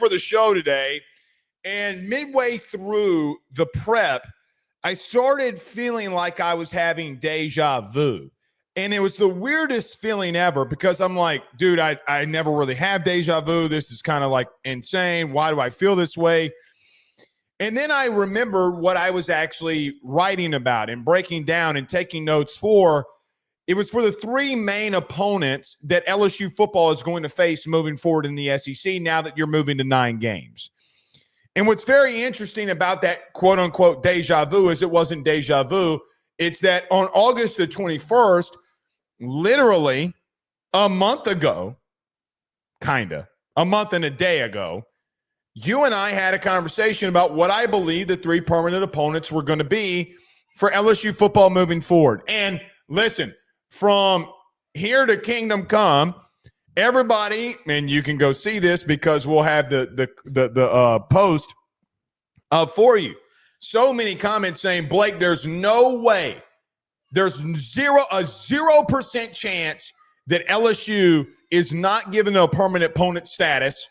for the show today, and midway through the prep, I started feeling like I was having deja vu. And it was the weirdest feeling ever because I'm like, dude, I never really have deja vu. This is kind of like insane. Why do I feel this way? And then I remember what I was actually writing about and breaking down and taking notes for. It was for the three main opponents that LSU football is going to face moving forward in the SEC now that you're moving to 9 games. And what's very interesting about that quote-unquote deja vu is it wasn't deja vu. It's that on August the 21st, literally a month ago, a month and a day ago, you and I had a conversation about what I believe the 3 permanent opponents were going to be for LSU football moving forward. And listen, from here to kingdom come, everybody, and you can go see this because we'll have the post for you. So many comments saying, Blake, there's no way, there's a 0% chance that LSU is not given a permanent opponent status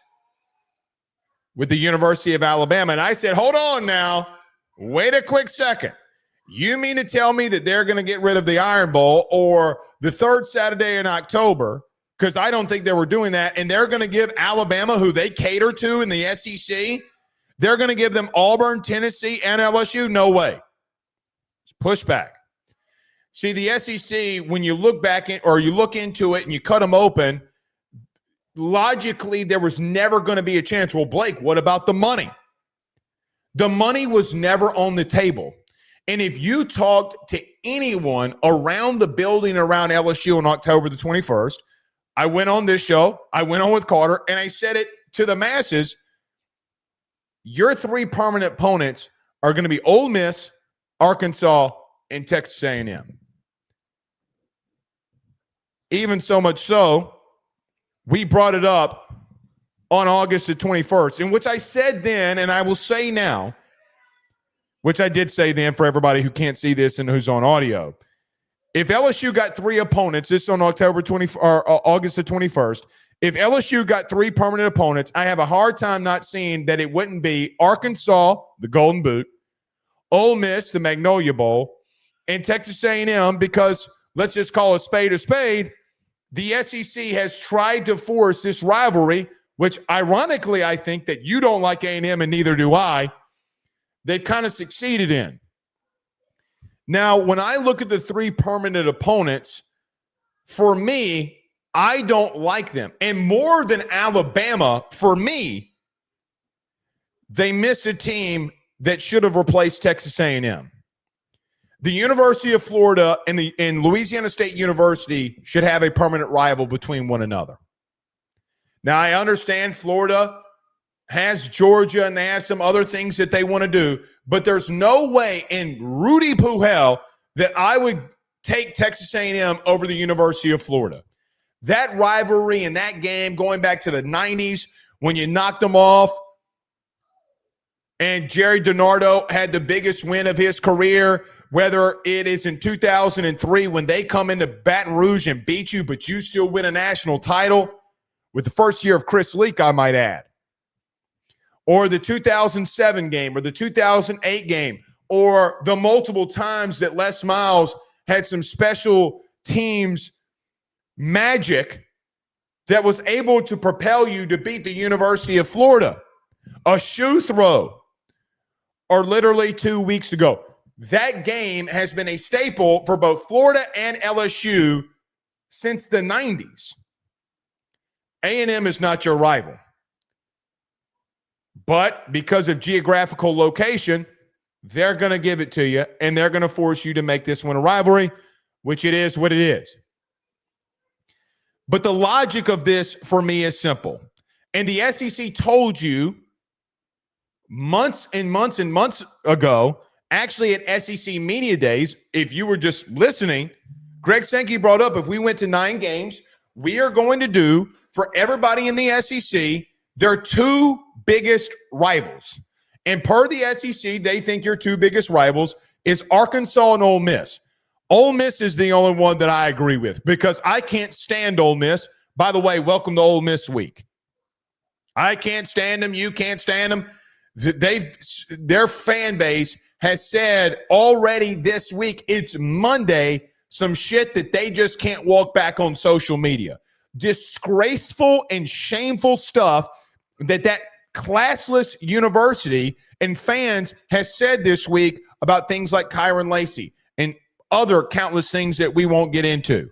with the University of Alabama. And I said, hold on now, wait a quick second. You mean to tell me that they're going to get rid of the Iron Bowl or the third Saturday in October? Because I don't think they were doing that. And they're going to give Alabama, who they cater to in the SEC, they're going to give them Auburn, Tennessee, and LSU? No way. It's pushback. See, the SEC, when you look back or you look into it and you cut them open, logically, there was never going to be a chance. Well, Blake, what about the money? The money was never on the table. And if you talked to anyone around the building around LSU on October the 21st, I went on this show, I went on with Carter, and I said it to the masses, your 3 permanent opponents are going to be Ole Miss, Arkansas, and Texas A&M. Even so much so, we brought it up on August the 21st, in which I said then, and I will say now, which I did say then for everybody who can't see this and who's on audio. If LSU got 3 opponents, this is on August the 21st, if LSU got 3 permanent opponents, I have a hard time not seeing that it wouldn't be Arkansas, the Golden Boot, Ole Miss, the Magnolia Bowl, and Texas A&M, because let's just call a spade a spade. The SEC has tried to force this rivalry, which ironically I think that you don't like A&M and neither do I. They've kind of succeeded in. Now, when I look at the 3 permanent opponents, for me, I don't like them. And more than Alabama, for me, they missed a team that should have replaced Texas A&M. The University of Florida and Louisiana State University should have a permanent rival between one another. Now, I understand Florida has Georgia and they have some other things that they want to do, but there's no way in Rudy Poo-Hell that I would take Texas A&M over the University of Florida. That rivalry and that game going back to the 90s when you knocked them off and Jerry DiNardo had the biggest win of his career, whether it is in 2003 when they come into Baton Rouge and beat you, but you still win a national title with the first year of Chris Leak, I might add. Or the 2007 game, or the 2008 game, or the multiple times that Les Miles had some special teams magic that was able to propel you to beat the University of Florida. A shoe throw, or literally 2 weeks ago. That game has been a staple for both Florida and LSU since the 90s. A&M is not your rival. But because of geographical location, they're going to give it to you, and they're going to force you to make this one a rivalry, which it is what it is. But the logic of this for me is simple. And the SEC told you months and months and months ago, actually at SEC Media Days, if you were just listening, Greg Sankey brought up if we went to 9 games, we are going to do for everybody in the SEC their 2 biggest rivals. And per the SEC, they think your 2 biggest rivals is Arkansas and Ole Miss. Ole Miss is the only one that I agree with because I can't stand Ole Miss. By the way, welcome to Ole Miss week. I can't stand them. You can't stand them. Their fan base has said already this week, it's Monday, some shit that they just can't walk back on social media. Disgraceful and shameful stuff that classless university and fans has said this week about things like Kyron Lacey and other countless things that we won't get into.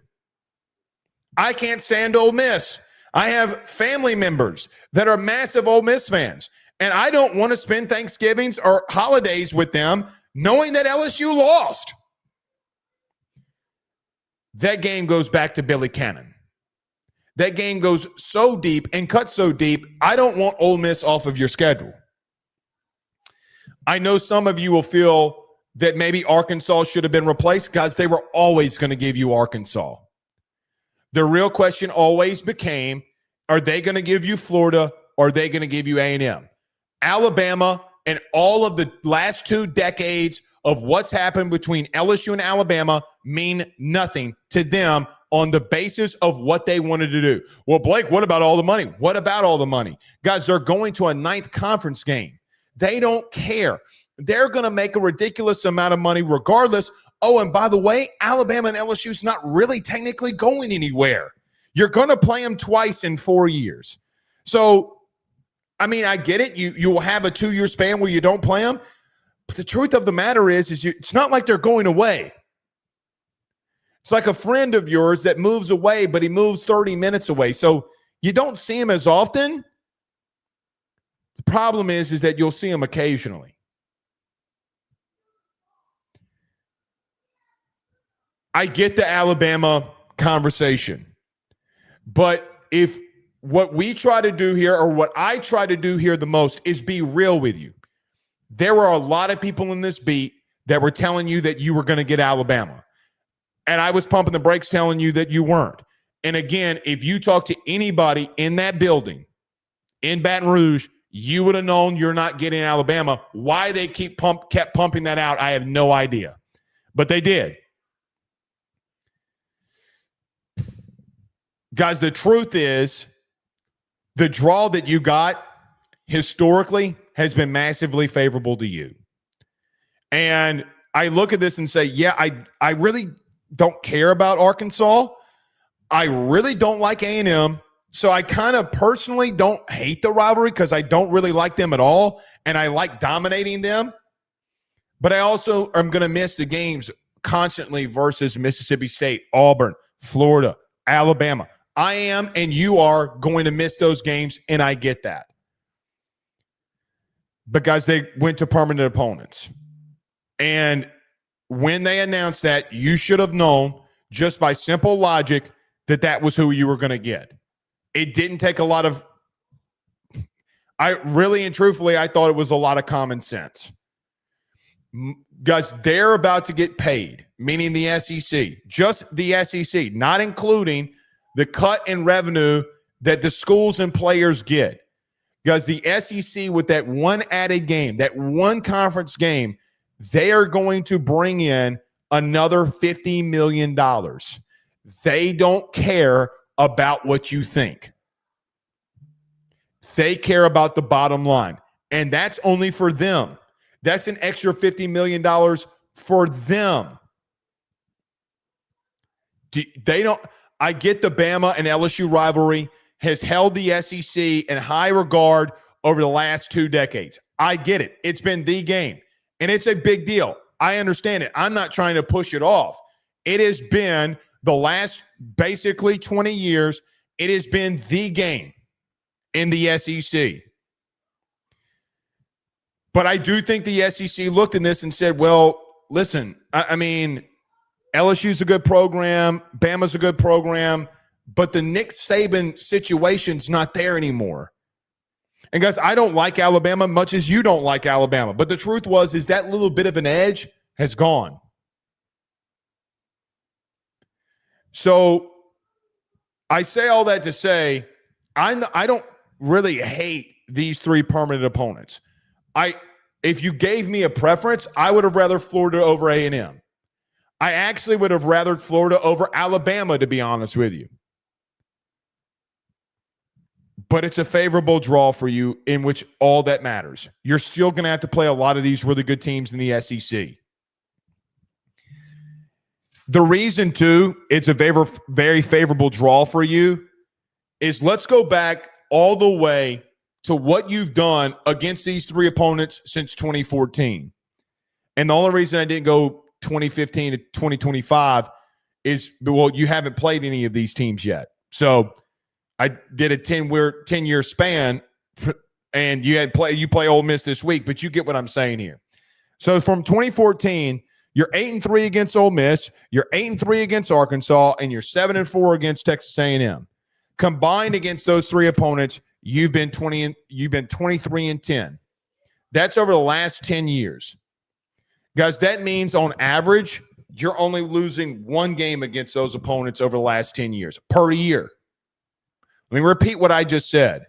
I can't stand Ole Miss. I have family members that are massive Ole Miss fans, and I don't want to spend Thanksgivings or holidays with them knowing that LSU lost. That game goes back to Billy Cannon. That game goes so deep and cuts so deep, I don't want Ole Miss off of your schedule. I know some of you will feel that maybe Arkansas should have been replaced. Guys, they were always going to give you Arkansas. The real question always became, are they going to give you Florida or are they going to give you A&M? Alabama and all of the last 2 decades of what's happened between LSU and Alabama mean nothing to them on the basis of what they wanted to do. Well, Blake, what about all the money? What about all the money? Guys, they're going to a 9th conference game. They don't care. They're going to make a ridiculous amount of money regardless. Oh, and by the way, Alabama and LSU is not really technically going anywhere. You're going to play them twice in 4 years. So, I mean, I get it. You'll have a 2-year span where you don't play them. But the truth of the matter is it's not like they're going away. It's like a friend of yours that moves away, but he moves 30 minutes away. So you don't see him as often. The problem is that you'll see him occasionally. I get the Alabama conversation. But if what we try to do here, or what I try to do here the most, is be real with you. There were a lot of people in this beat that were telling you that you were going to get Alabama. And I was pumping the brakes telling you that you weren't. And again, if you talk to anybody in that building in Baton Rouge, you would have known you're not getting Alabama. Why they kept pumping that out, I have no idea. But they did. Guys, the truth is the draw that you got historically has been massively favorable to you. And I look at this and say, yeah, I really don't care about Arkansas. I really don't like A&M. So I kind of personally don't hate the rivalry because I don't really like them at all. And I like dominating them. But I also am going to miss the games constantly versus Mississippi State, Auburn, Florida, Alabama. I am, and you are going to miss those games, and I get that. But, guys, they went to permanent opponents. And when they announced that, you should have known just by simple logic that that was who you were going to get. It didn't take a lot of – I really and truthfully, I thought it was a lot of common sense. Guys, they're about to get paid, meaning the SEC, just the SEC, not including the cut in revenue that the schools and players get. Guys, the SEC, with that one added game, that one conference game, they are going to bring in another $50 million. They don't care about what you think. They care about the bottom line. And that's only for them. That's an extra $50 million for them. They don't. I get the Bama and LSU rivalry has held the SEC in high regard over the last 2 decades. I get it. It's been the game. And it's a big deal. I understand it. I'm not trying to push it off. It has been the last basically 20 years. It has been the game in the SEC. But I do think the SEC looked in this and said, well, listen, I mean, LSU's a good program. Bama's a good program. But the Nick Saban situation's not there anymore. And, guys, I don't like Alabama much as you don't like Alabama. But the truth is that little bit of an edge has gone. So I say all that to say I don't really hate these 3 permanent opponents. If you gave me a preference, I would have rather Florida over A&M. I actually would have rathered Florida over Alabama, to be honest with you. but it's a favorable draw for you in which all that matters. You're still going to have to play a lot of these really good teams in the SEC. The reason, too, it's a very favorable draw for you is let's go back all the way to what you've done against these three opponents since 2014. And the only reason I didn't go 2015 to 2025 is, well, you haven't played any of these teams yet. So I did a 10-year span, and you play Ole Miss this week, but you get what I'm saying here. So from 2014, you're 8-3 against Ole Miss, you're 8-3 against Arkansas, and you're 7-4 against Texas A&M. Combined against those three opponents, you've been 23-10. That's over the last 10 years. Guys, that means on average, you're only losing one game against those opponents over the last 10 years per year. Let me repeat what I just said.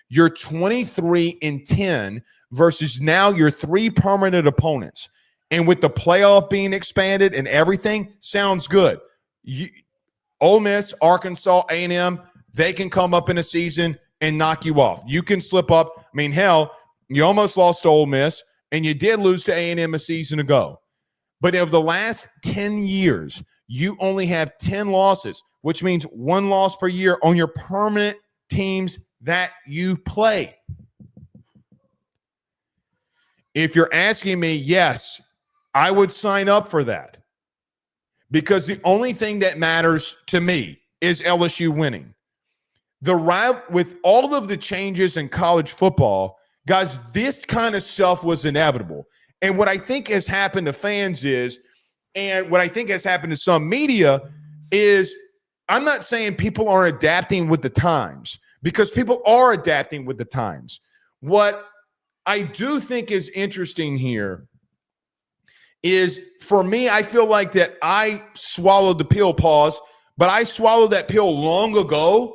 You're 23-10 versus now your three permanent opponents. And with the playoff being expanded and everything, sounds good. Ole Miss, Arkansas, A&M, they can come up in a season and knock you off. You can slip up. I mean, hell, you almost lost to Ole Miss, and you did lose to A&M a season ago. But over the last 10 years, you only have 10 losses, which means one loss per year on your permanent teams that you play. If you're asking me, yes, I would sign up for that, because the only thing that matters to me is LSU winning. With all of the changes in college football, guys, this kind of stuff was inevitable. And what I think has happened to fans is, and what I think has happened to some media is, I'm not saying people aren't adapting with the times, because people are adapting with the times. What I do think is interesting here is, for me, I feel like that I swallowed the pill, but I swallowed that pill long ago.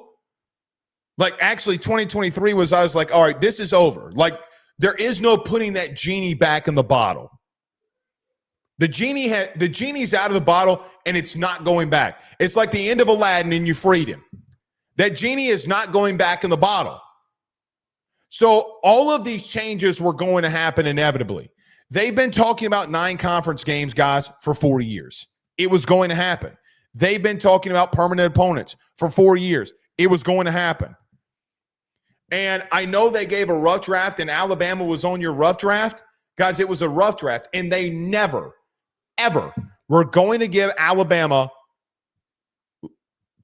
Like, actually, 2023 was, I was like, all right, this is over. Like, there is no putting that genie back in the bottle. The genie's out of the bottle, and it's not going back. It's like the end of Aladdin, and you freed him. That genie is not going back in the bottle. So all of these changes were going to happen inevitably. They've been talking about 9 conference games, guys, for 4 years. It was going to happen. They've been talking about permanent opponents for 4 years. It was going to happen. And I know they gave a rough draft, and Alabama was on your rough draft. Guys, it was a rough draft, and they never, ever were going to give Alabama,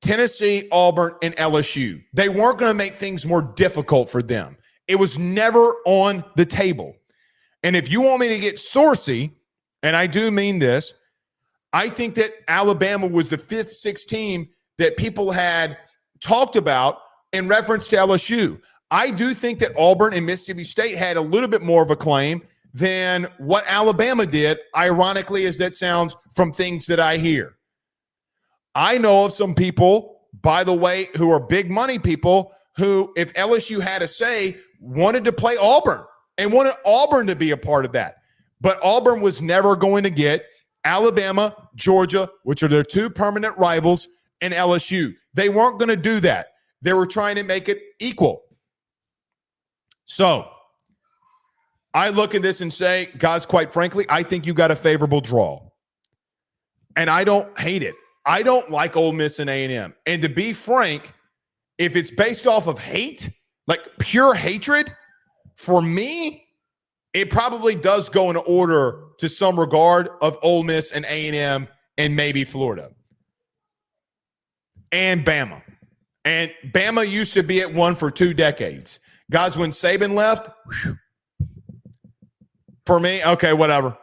Tennessee, Auburn, and LSU. They weren't going to make things more difficult for them. It was never on the table. And if you want me to get saucy, and I do mean this, I think that Alabama was the 5th, 6th team that people had talked about in reference to LSU. I do think that Auburn and Mississippi State had a little bit more of a claim than what Alabama did, ironically as that sounds from things that I hear. I know of some people, by the way, who are big money people who, if LSU had a say, wanted to play Auburn and wanted Auburn to be a part of that. But Auburn was never going to get Alabama, Georgia, which are their 2 permanent rivals, and LSU. They weren't going to do that. They were trying to make it equal. So I look at this and say, guys, quite frankly, I think you got a favorable draw. And I don't hate it. I don't like Ole Miss and A&M. And to be frank, if it's based off of hate, like pure hatred, for me, it probably does go in order to some regard of Ole Miss and A&M and maybe Florida. And Bama. And Bama used to be at 1 for 2 decades. Guys, when Saban left, for me, okay, whatever.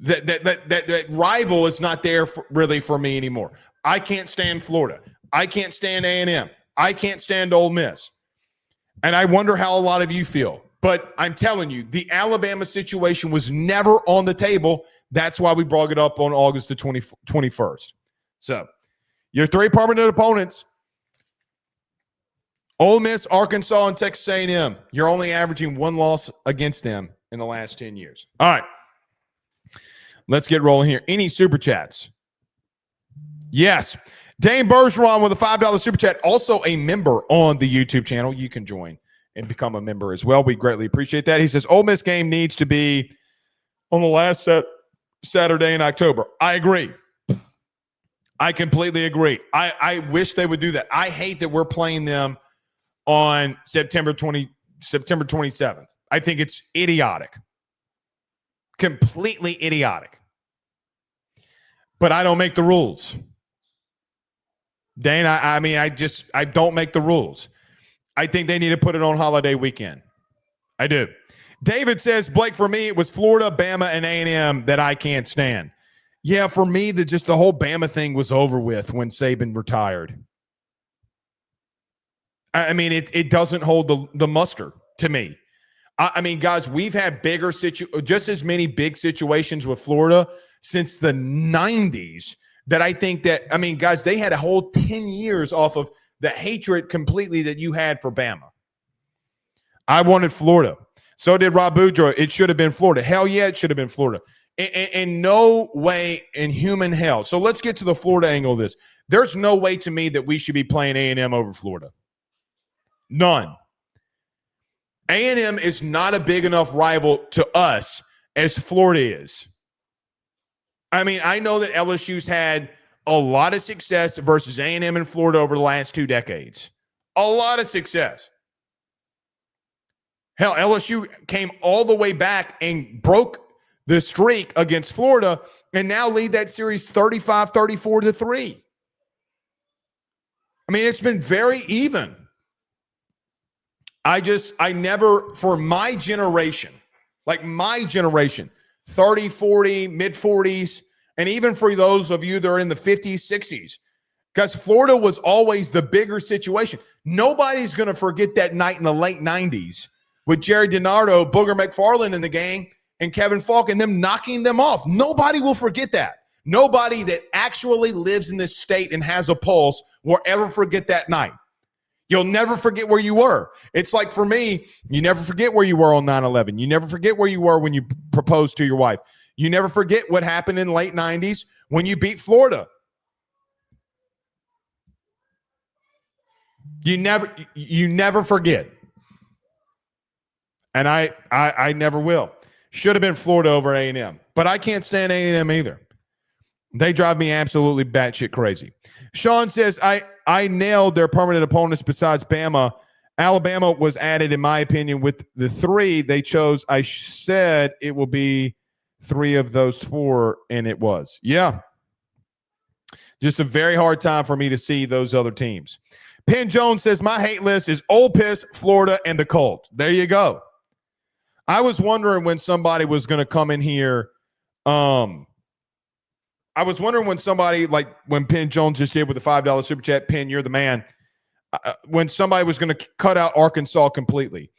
That rival is not there really for me anymore. I can't stand Florida. I can't stand A&M. I can't stand Ole Miss. And I wonder how a lot of you feel. But I'm telling you, the Alabama situation was never on the table. That's why we brought it up on August the 21st. So your 3 permanent opponents, Ole Miss, Arkansas, and Texas A&M. You're only averaging 1 loss against them in the last 10 years. All right. Let's get rolling here. Any super chats? Yes. Dane Bergeron with a $5 super chat, also a member on the YouTube channel. You can join and become a member as well. We greatly appreciate that. He says, Ole Miss game needs to be on the last Saturday in October. I agree. I completely agree. I wish they would do that. I hate that we're playing them on September 27th. I think it's idiotic. Completely idiotic. But I don't make the rules. Dane, I don't make the rules. I think they need to put it on holiday weekend. I do. David says, Blake, for me, it was Florida, Bama, and A&M that I can't stand. Yeah, for me, the whole Bama thing was over with when Saban retired. I mean, it doesn't hold the muster to me. I mean, guys, we've had just as many big situations with Florida since the 90s that I think that, I mean, guys, they had a whole 10 years off of the hatred completely that you had for Bama. I wanted Florida. So did Rob Boudreaux. It should have been Florida. Hell yeah, it should have been Florida. In no way in human hell. So let's get to the Florida angle of this. There's no way to me that we should be playing A&M over Florida. None. A&M is not a big enough rival to us as Florida is. I mean, I know that LSU's had a lot of success versus A&M in Florida over the last 2 decades. A lot of success. Hell, LSU came all the way back and broke the streak against Florida and now lead that series 35-34-3. I mean, it's been very even. I never, for my generation, 30, 40, mid-40s, and even for those of you that are in the 50s, 60s, because Florida was always the bigger situation. Nobody's going to forget that night in the late 90s with Jerry DiNardo, Booger McFarland in the game, and Kevin Falk and them knocking them off. Nobody will forget that. Nobody that actually lives in this state and has a pulse will ever forget that night. You'll never forget where you were. It's like for me, you never forget where you were on 9/11. You never forget where you were when you proposed to your wife. You never forget what happened in the late 90s when you beat Florida. You never forget. And I never will. Should have been Florida over A&M. But I can't stand A&M either. They drive me absolutely batshit crazy. Sean says, I nailed their permanent opponents besides Bama. Alabama was added, in my opinion, with the 3 they chose. I said it will be 3 of those 4, and it was. Yeah. Just a very hard time for me to see those other teams. Penn Jones says, my hate list is Ole Miss, Florida, and the Colts. There you go. I was wondering when somebody was going to come in here. I was wondering when somebody, like when Penn Jones just did with the $5 super chat, Penn, you're the man, when somebody was going to cut out Arkansas completely.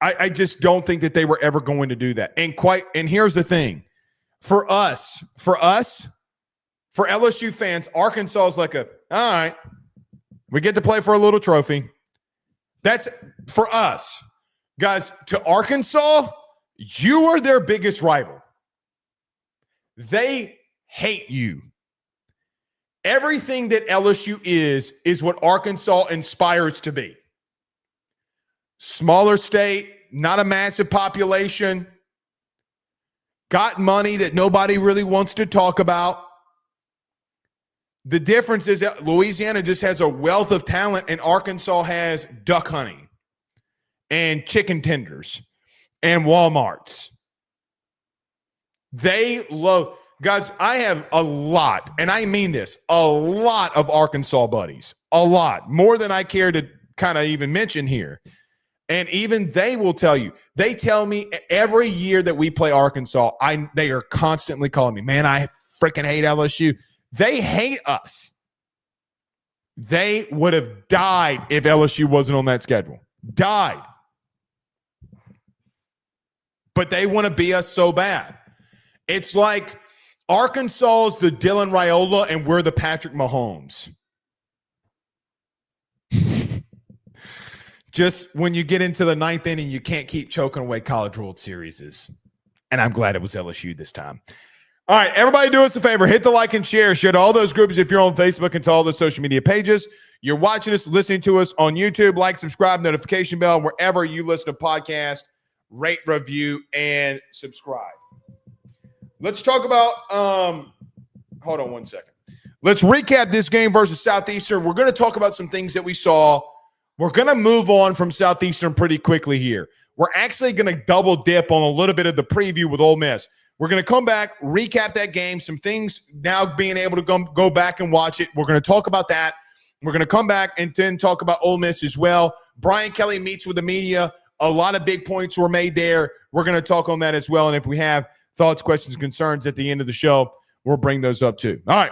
I just don't think that they were ever going to do that. And here's the thing. For LSU fans, Arkansas is like all right, we get to play for a little trophy. That's for us. Guys, to Arkansas, you are their biggest rival. They hate you. Everything that LSU is what Arkansas inspires to be. Smaller state, not a massive population, got money that nobody really wants to talk about. The difference is that Louisiana just has a wealth of talent and Arkansas has duck hunting and chicken tenders and Walmarts. They love... Guys, I have a lot, and I mean this, a lot of Arkansas buddies. A lot. More than I care to kind of even mention here. And even they will tell you. They tell me every year that we play Arkansas, they are constantly calling me, man, I freaking hate LSU. They hate us. They would have died if LSU wasn't on that schedule. Died. But they want to be us so bad. It's like Arkansas is the Dylan Raiola and we're the Patrick Mahomes. Just when you get into the 9th inning, you can't keep choking away College World Series. And I'm glad it was LSU this time. All right, everybody do us a favor. Hit the like and share. Share to all those groups if you're on Facebook and to all the social media pages. You're watching us, listening to us on YouTube. Like, subscribe, notification bell, and wherever you listen to podcasts, rate, review, and subscribe. Let's talk about hold on one second. Let's recap this game versus Southeastern. We're going to talk about some things that we saw. We're going to move on from Southeastern pretty quickly here. We're actually going to double dip on a little bit of the preview with Ole Miss. We're going to come back, recap that game, some things now being able to go back and watch it. We're going to talk about that. We're going to come back and then talk about Ole Miss as well. Brian Kelly meets with the media. A lot of big points were made there. We're going to talk on that as well. And if we have thoughts, questions, concerns at the end of the show, we'll bring those up too. All right,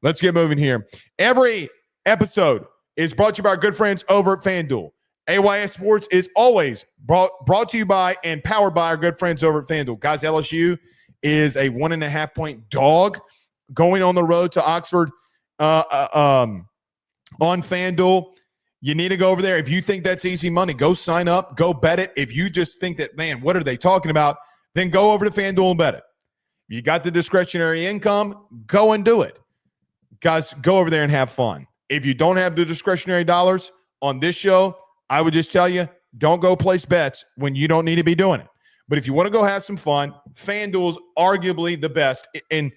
let's get moving here. Every episode is brought to you by our good friends over at FanDuel. ayssports is always brought to you by and powered by our good friends over at FanDuel. Guys, LSU is a 1.5-point dog going on the road to Oxford on FanDuel. You need to go over there. If you think that's easy money, go sign up, go bet it. If you just think that, man, what are they talking about, then go over to FanDuel and bet it. If you got the discretionary income, go and do it. Guys, go over there and have fun. If you don't have the discretionary dollars on this show, I would just tell you, don't go place bets when you don't need to be doing it. But if you want to go have some fun, FanDuel is arguably the best. And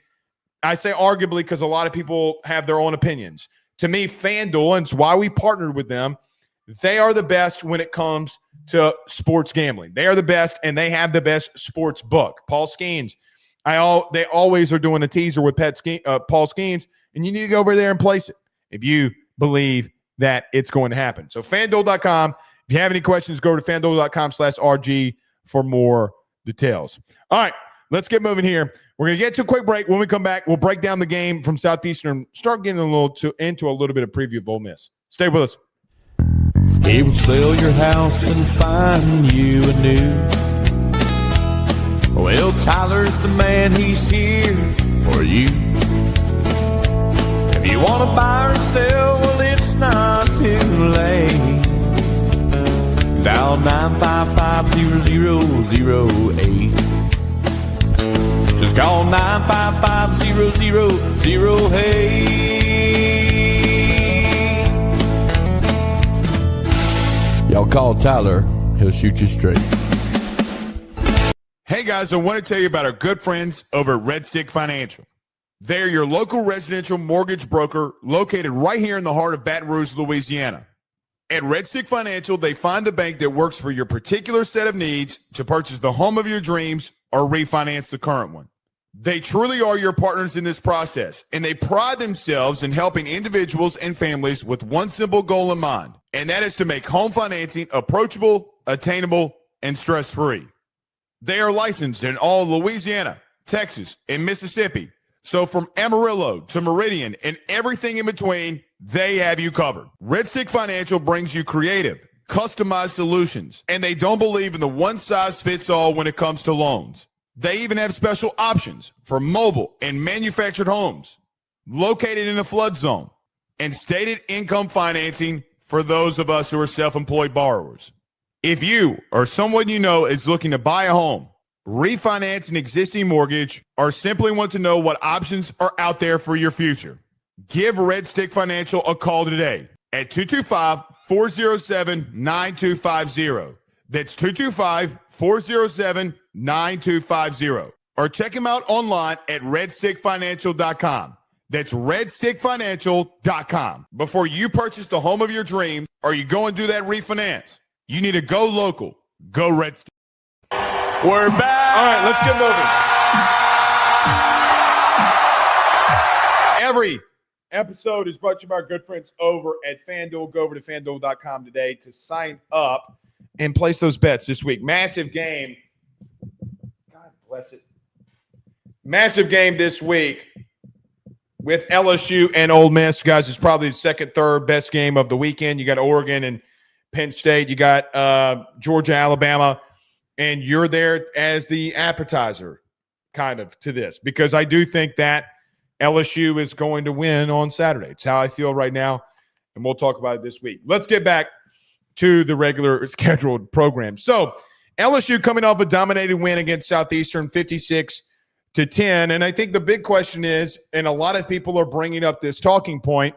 I say arguably because a lot of people have their own opinions. To me, FanDuel, and it's why we partnered with them, they are the best when it comes to sports gambling. They are the best, and they have the best sports book. Paul Skeens, they always are doing a teaser with Paul Skeens, and you need to go over there and place it if you believe that it's going to happen. So FanDuel.com. If you have any questions, go to FanDuel.com/RG for more details. All right, let's get moving here. We're going to get to a quick break. When we come back, we'll break down the game from Southeastern and start getting into a little bit of preview of Ole Miss. Stay with us. He will sell your house and find you a new. Well, Tyler's the man, he's here for you. If you want to buy or sell, well, it's not too late. Dial 955-0008. Just call 955-0008. Y'all call Tyler, he'll shoot you straight. Hey guys, I want to tell you about our good friends over at Red Stick Financial. They're your local residential mortgage broker located right here in the heart of Baton Rouge, Louisiana. At Red Stick Financial, they find the bank that works for your particular set of needs to purchase the home of your dreams or refinance the current one. They truly are your partners in this process, and they pride themselves in helping individuals and families with one simple goal in mind, and that is to make home financing approachable, attainable, and stress-free. They are licensed in all Louisiana, Texas, and Mississippi. So from Amarillo to Meridian and everything in between, they have you covered. Red Stick Financial brings you creative, customized solutions, and they don't believe in the one-size-fits-all when it comes to loans. They even have special options for mobile and manufactured homes located in a flood zone and stated income financing for those of us who are self-employed borrowers. If you or someone you know is looking to buy a home, refinance an existing mortgage, or simply want to know what options are out there for your future, give Red Stick Financial a call today at 225-407-9250. That's 225-407-9250. Or check them out online at redstickfinancial.com. That's redstickfinancial.com. Before you purchase the home of your dreams or you go and do that refinance, you need to go local. Go Red Stick. We're back. All right, let's get moving. Every episode is brought to you by our good friends over at FanDuel. Go over to FanDuel.com today to sign up and place those bets this week. Massive game. God bless it. Massive game this week with LSU and Ole Miss. Guys, it's probably the second, third best game of the weekend. You got Oregon and Penn State. You got Georgia, Alabama. And you're there as the appetizer kind of to this, because I do think that LSU is going to win on Saturday. It's how I feel right now, and we'll talk about it this week. Let's get back to the regular scheduled program. So LSU coming off a dominated win against Southeastern, 56 to 10. And I think the big question is, and a lot of people are bringing up this talking point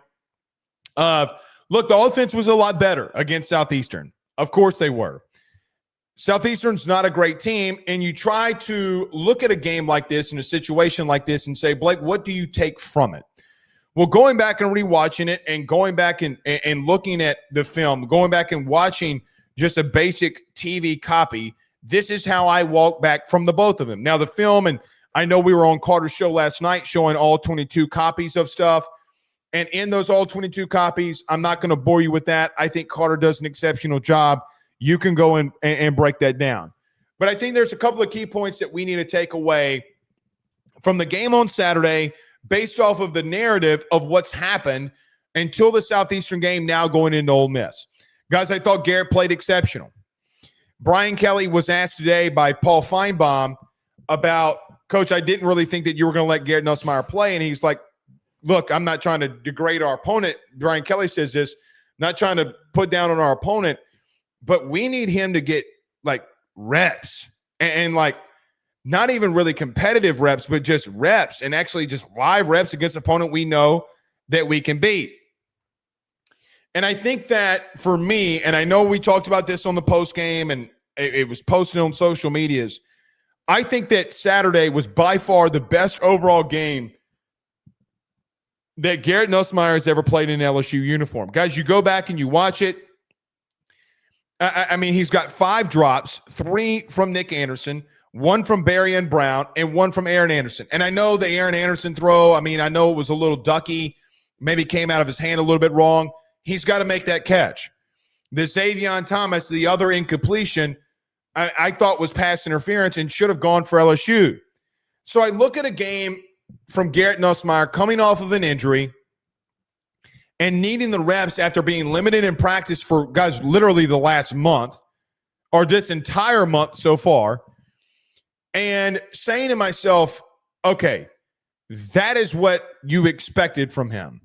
of, look, the offense was a lot better against Southeastern. Of course they were. Southeastern's not a great team, and you try to look at a game like this, in a situation like this, and say, Blake, what do you take from it? Well, going back and rewatching it and going back and looking at the film, going back and watching just a basic TV copy, this is how I walk back from the both of them. Now, the film, and I know we were on Carter's show last night showing all 22 copies of stuff, and in those all 22 copies, I'm not going to bore you with that. I think Carter does an exceptional job. You can go and break that down. But I think there's a couple of key points that we need to take away from the game on Saturday based off of the narrative of what's happened until the Southeastern game now going into Ole Miss. Guys, I thought Garrett played exceptional. Brian Kelly was asked today by Paul Feinbaum about, Coach, I didn't really think that you were going to let Garrett Nussmeier play. And he's like, look, I'm not trying to degrade our opponent. Brian Kelly says this, not trying to put down on our opponent, but we need him to get like reps and like not even really competitive reps, but just reps and actually just live reps against an opponent we know that we can beat. And I think that for me, and I know we talked about this on the post game and it was posted on social medias, I think that Saturday was by far the best overall game that Garrett Nussmeier has ever played in an LSU uniform. Guys, you go back and you watch it. I mean, he's got 5 drops, 3 from Nick Anderson, 1 from Barry and Brown, and 1 from Aaron Anderson. And I know the Aaron Anderson throw, I mean, I know it was a little ducky, maybe came out of his hand a little bit wrong. He's got to make that catch. The Xavier Thomas, the other incompletion, I thought was pass interference and should have gone for LSU. So I look at a game from Garrett Nussmeier coming off of an injury and needing the reps after being limited in practice for, guys, literally the last month or this entire month so far, and saying to myself, okay, that is what you expected from him.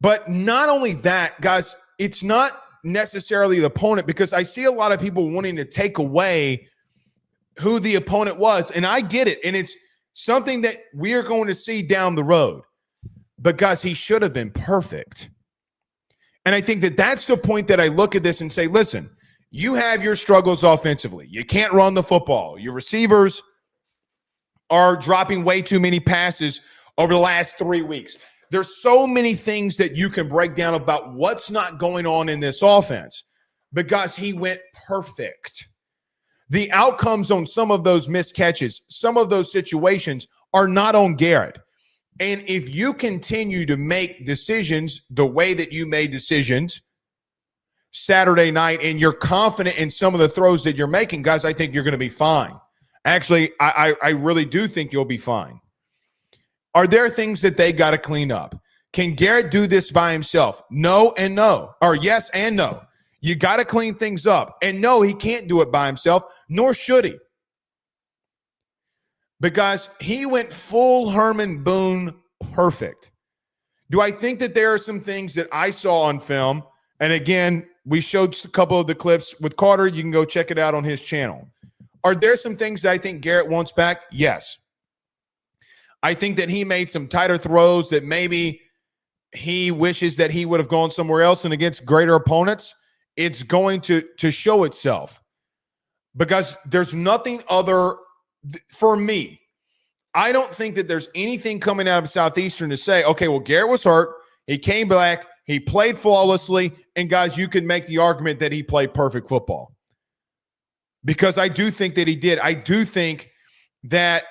But not only that, guys, it's not necessarily the opponent, because I see a lot of people wanting to take away who the opponent was, and I get it, and it's something that we are going to see down the road. But, guys, he should have been perfect. And I think that that's the point that I look at this and say, listen, you have your struggles offensively. You can't run the football. Your receivers are dropping way too many passes over the last 3 weeks. There's so many things that you can break down about what's not going on in this offense, because he went perfect. The outcomes on some of those missed catches, some of those situations are not on Garrett. And if you continue to make decisions the way that you made decisions Saturday night, and you're confident in some of the throws that you're making, guys, I think you're going to be fine. Actually, I really do think you'll be fine. Are there things that they got to clean up? Can Garrett do this by himself? No and no, or yes and no. You got to clean things up. And no, he can't do it by himself, nor should he. Because he went full Herman Boone perfect. Do I think that there are some things that I saw on film? And again, we showed a couple of the clips with Carter. You can go check it out on his channel. Are there some things that I think Garrett wants back? Yes. I think that he made some tighter throws that maybe he wishes that he would have gone somewhere else, and against greater opponents, it's going to show itself. Because there's nothing other, for me, I don't think that there's anything coming out of Southeastern to say, okay, well, Garrett was hurt. He came back. He played flawlessly. And, guys, you can make the argument that he played perfect football. Because I do think that he did. I do think that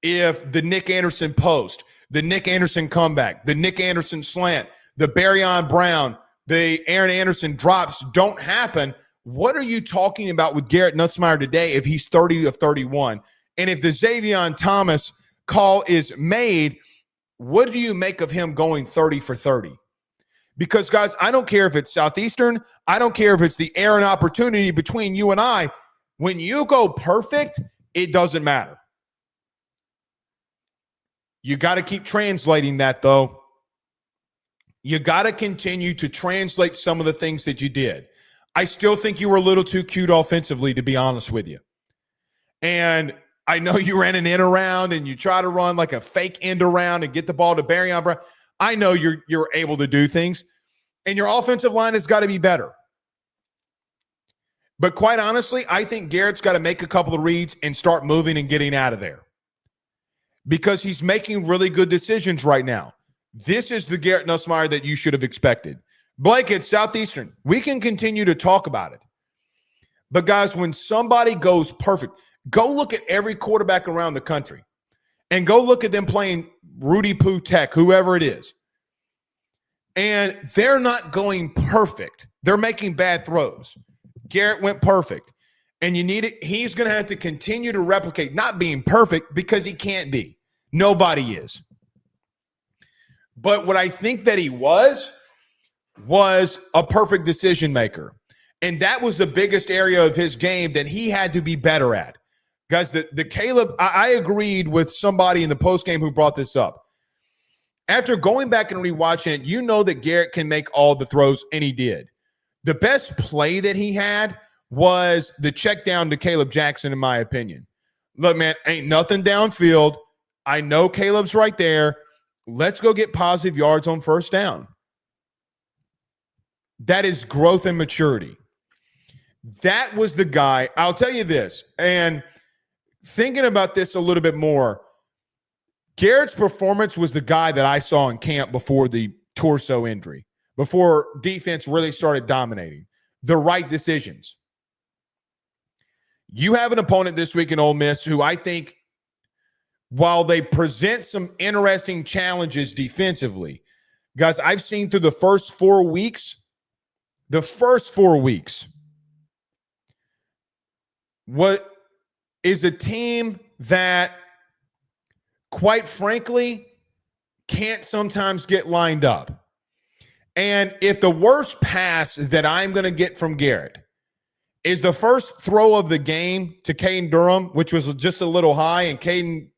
if the Nick Anderson post, the Nick Anderson comeback, the Nick Anderson slant, the Barryon Brown, the Aaron Anderson drops don't happen, what are you talking about with Garrett Nussmeier today if he's 30 of 31? And if the Xavier Thomas call is made, what do you make of him going 30 for 30? Because, guys, I don't care if it's Southeastern. I don't care if it's the Aaron opportunity between you and I. When you go perfect, it doesn't matter. You got to keep translating that, though. You got to continue to translate some of the things that you did. I still think you were a little too cute offensively, to be honest with you. And I know you ran an end around and you try to run like a fake end around and get the ball to Barry Brown. I know you're able to do things, and your offensive line has got to be better. But quite honestly, I think Garrett's got to make a couple of reads and start moving and getting out of there because he's making really good decisions right now. This is the Garrett Nussmeier that you should have expected. Blake, it's Southeastern. We can continue to talk about it. But, guys, when somebody goes perfect, go look at every quarterback around the country and go look at them playing Rudy Poo Tech, whoever it is. And they're not going perfect. They're making bad throws. Garrett went perfect. And you need it. He's going to have to continue to replicate not being perfect because he can't be. Nobody is. But what I think that he was a perfect decision maker. And that was the biggest area of his game that he had to be better at. Guys, the Caleb, I agreed with somebody in the postgame who brought this up. After going back and rewatching it, you know that Garrett can make all the throws, and he did. The best play that he had was the check down to Caleb Jackson, in my opinion. Look, man, ain't nothing downfield. I know Caleb's right there. Let's go get positive yards on first down. That is growth and maturity. That was the guy. I'll tell you this, and thinking about this a little bit more, Garrett's performance was the guy that I saw in camp before the torso injury, before defense really started dominating. The right decisions. You have an opponent this week in Ole Miss who I think, while they present some interesting challenges defensively, guys, I've seen through the first 4 weeks, what is a team that, quite frankly, can't sometimes get lined up. And if the worst pass that I'm going to get from Garrett is the first throw of the game to Caden Durham, which was just a little high, and Caden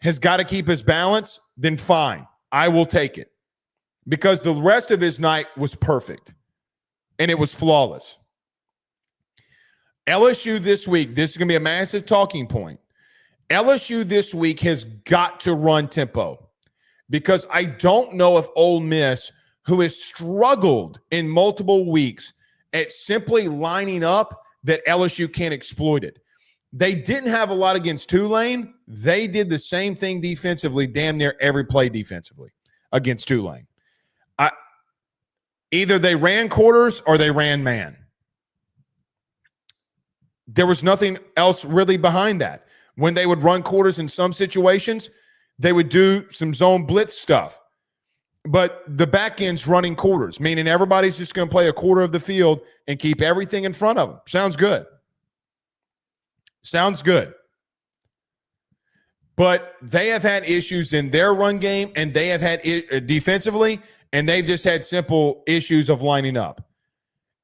has got to keep his balance, then fine. I will take it. Because the rest of his night was perfect. And it was flawless. LSU this week, this is going to be a massive talking point. LSU this week has got to run tempo. Because I don't know if Ole Miss, who has struggled in multiple weeks at simply lining up, that LSU can't exploit it. They didn't have a lot against Tulane. They did the same thing defensively, damn near every play defensively against Tulane. Either they ran quarters or they ran man. There was nothing else really behind that. When they would run quarters in some situations, they would do some zone blitz stuff. But the back end's running quarters, meaning everybody's just going to play a quarter of the field and keep everything in front of them. Sounds good. Sounds good. But they have had issues in their run game, and they have had defensively, and they've just had simple issues of lining up.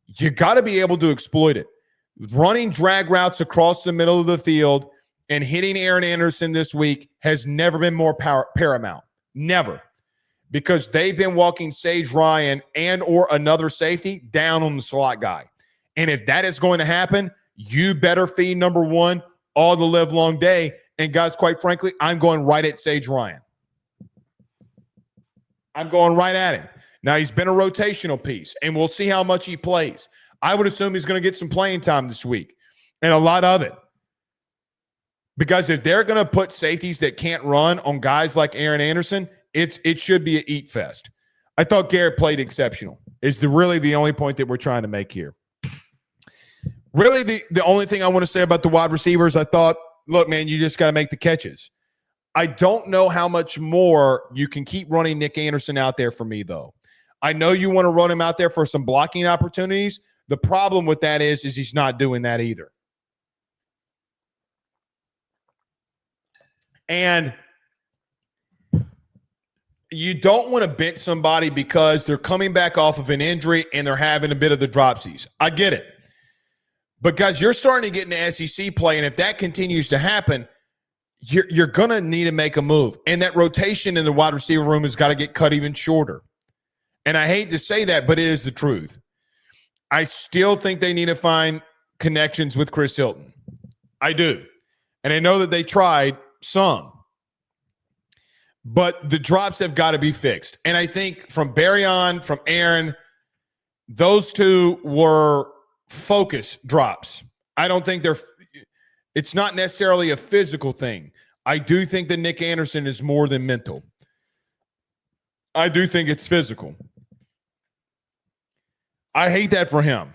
You got to be able to exploit it. Running drag routes across the middle of the field and hitting Aaron Anderson this week has never been more paramount. Never. Because they've been walking Sage Ryan and or another safety down on the slot guy. And if that is going to happen, you better feed number one all the live long day. And guys, quite frankly, I'm going right at Sage Ryan. I'm going right at him. Now, he's been a rotational piece, and we'll see how much he plays. I would assume he's going to get some playing time this week, and a lot of it. Because if they're going to put safeties that can't run on guys like Aaron Anderson, it should be an eat fest. I thought Garrett played exceptional. Is really the only point that we're trying to make here. Really, the only thing I want to say about the wide receivers, I thought, look, man, you just got to make the catches. I don't know how much more you can keep running Nick Anderson out there for me, though. I know you want to run him out there for some blocking opportunities. The problem with that is he's not doing that either. And you don't want to bench somebody because they're coming back off of an injury and they're having a bit of the dropsies. I get it. But, guys, you're starting to get into SEC play, and if that continues to happen, you're going to need to make a move. And that rotation in the wide receiver room has got to get cut even shorter. And I hate to say that, but it is the truth. I still think they need to find connections with Chris Hilton. I do. And I know that they tried some. But the drops have got to be fixed. And I think from Barry on, from Aaron, those two were focus drops. I don't think it's not necessarily a physical thing. I do think that Nick Anderson is more than mental. I do think it's physical. I hate that for him.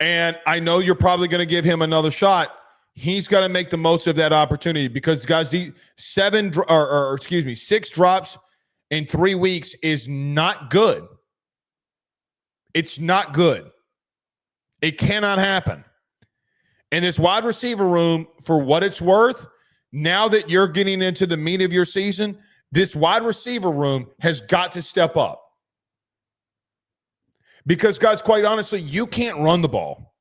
And I know you're probably going to give him another shot. He's got to make the most of that opportunity because, guys, 6 drops in 3 weeks is not good. It's not good. It cannot happen. And this wide receiver room, for what it's worth, now that you're getting into the meat of your season, this wide receiver room has got to step up. Because, guys, quite honestly, you can't run the ball.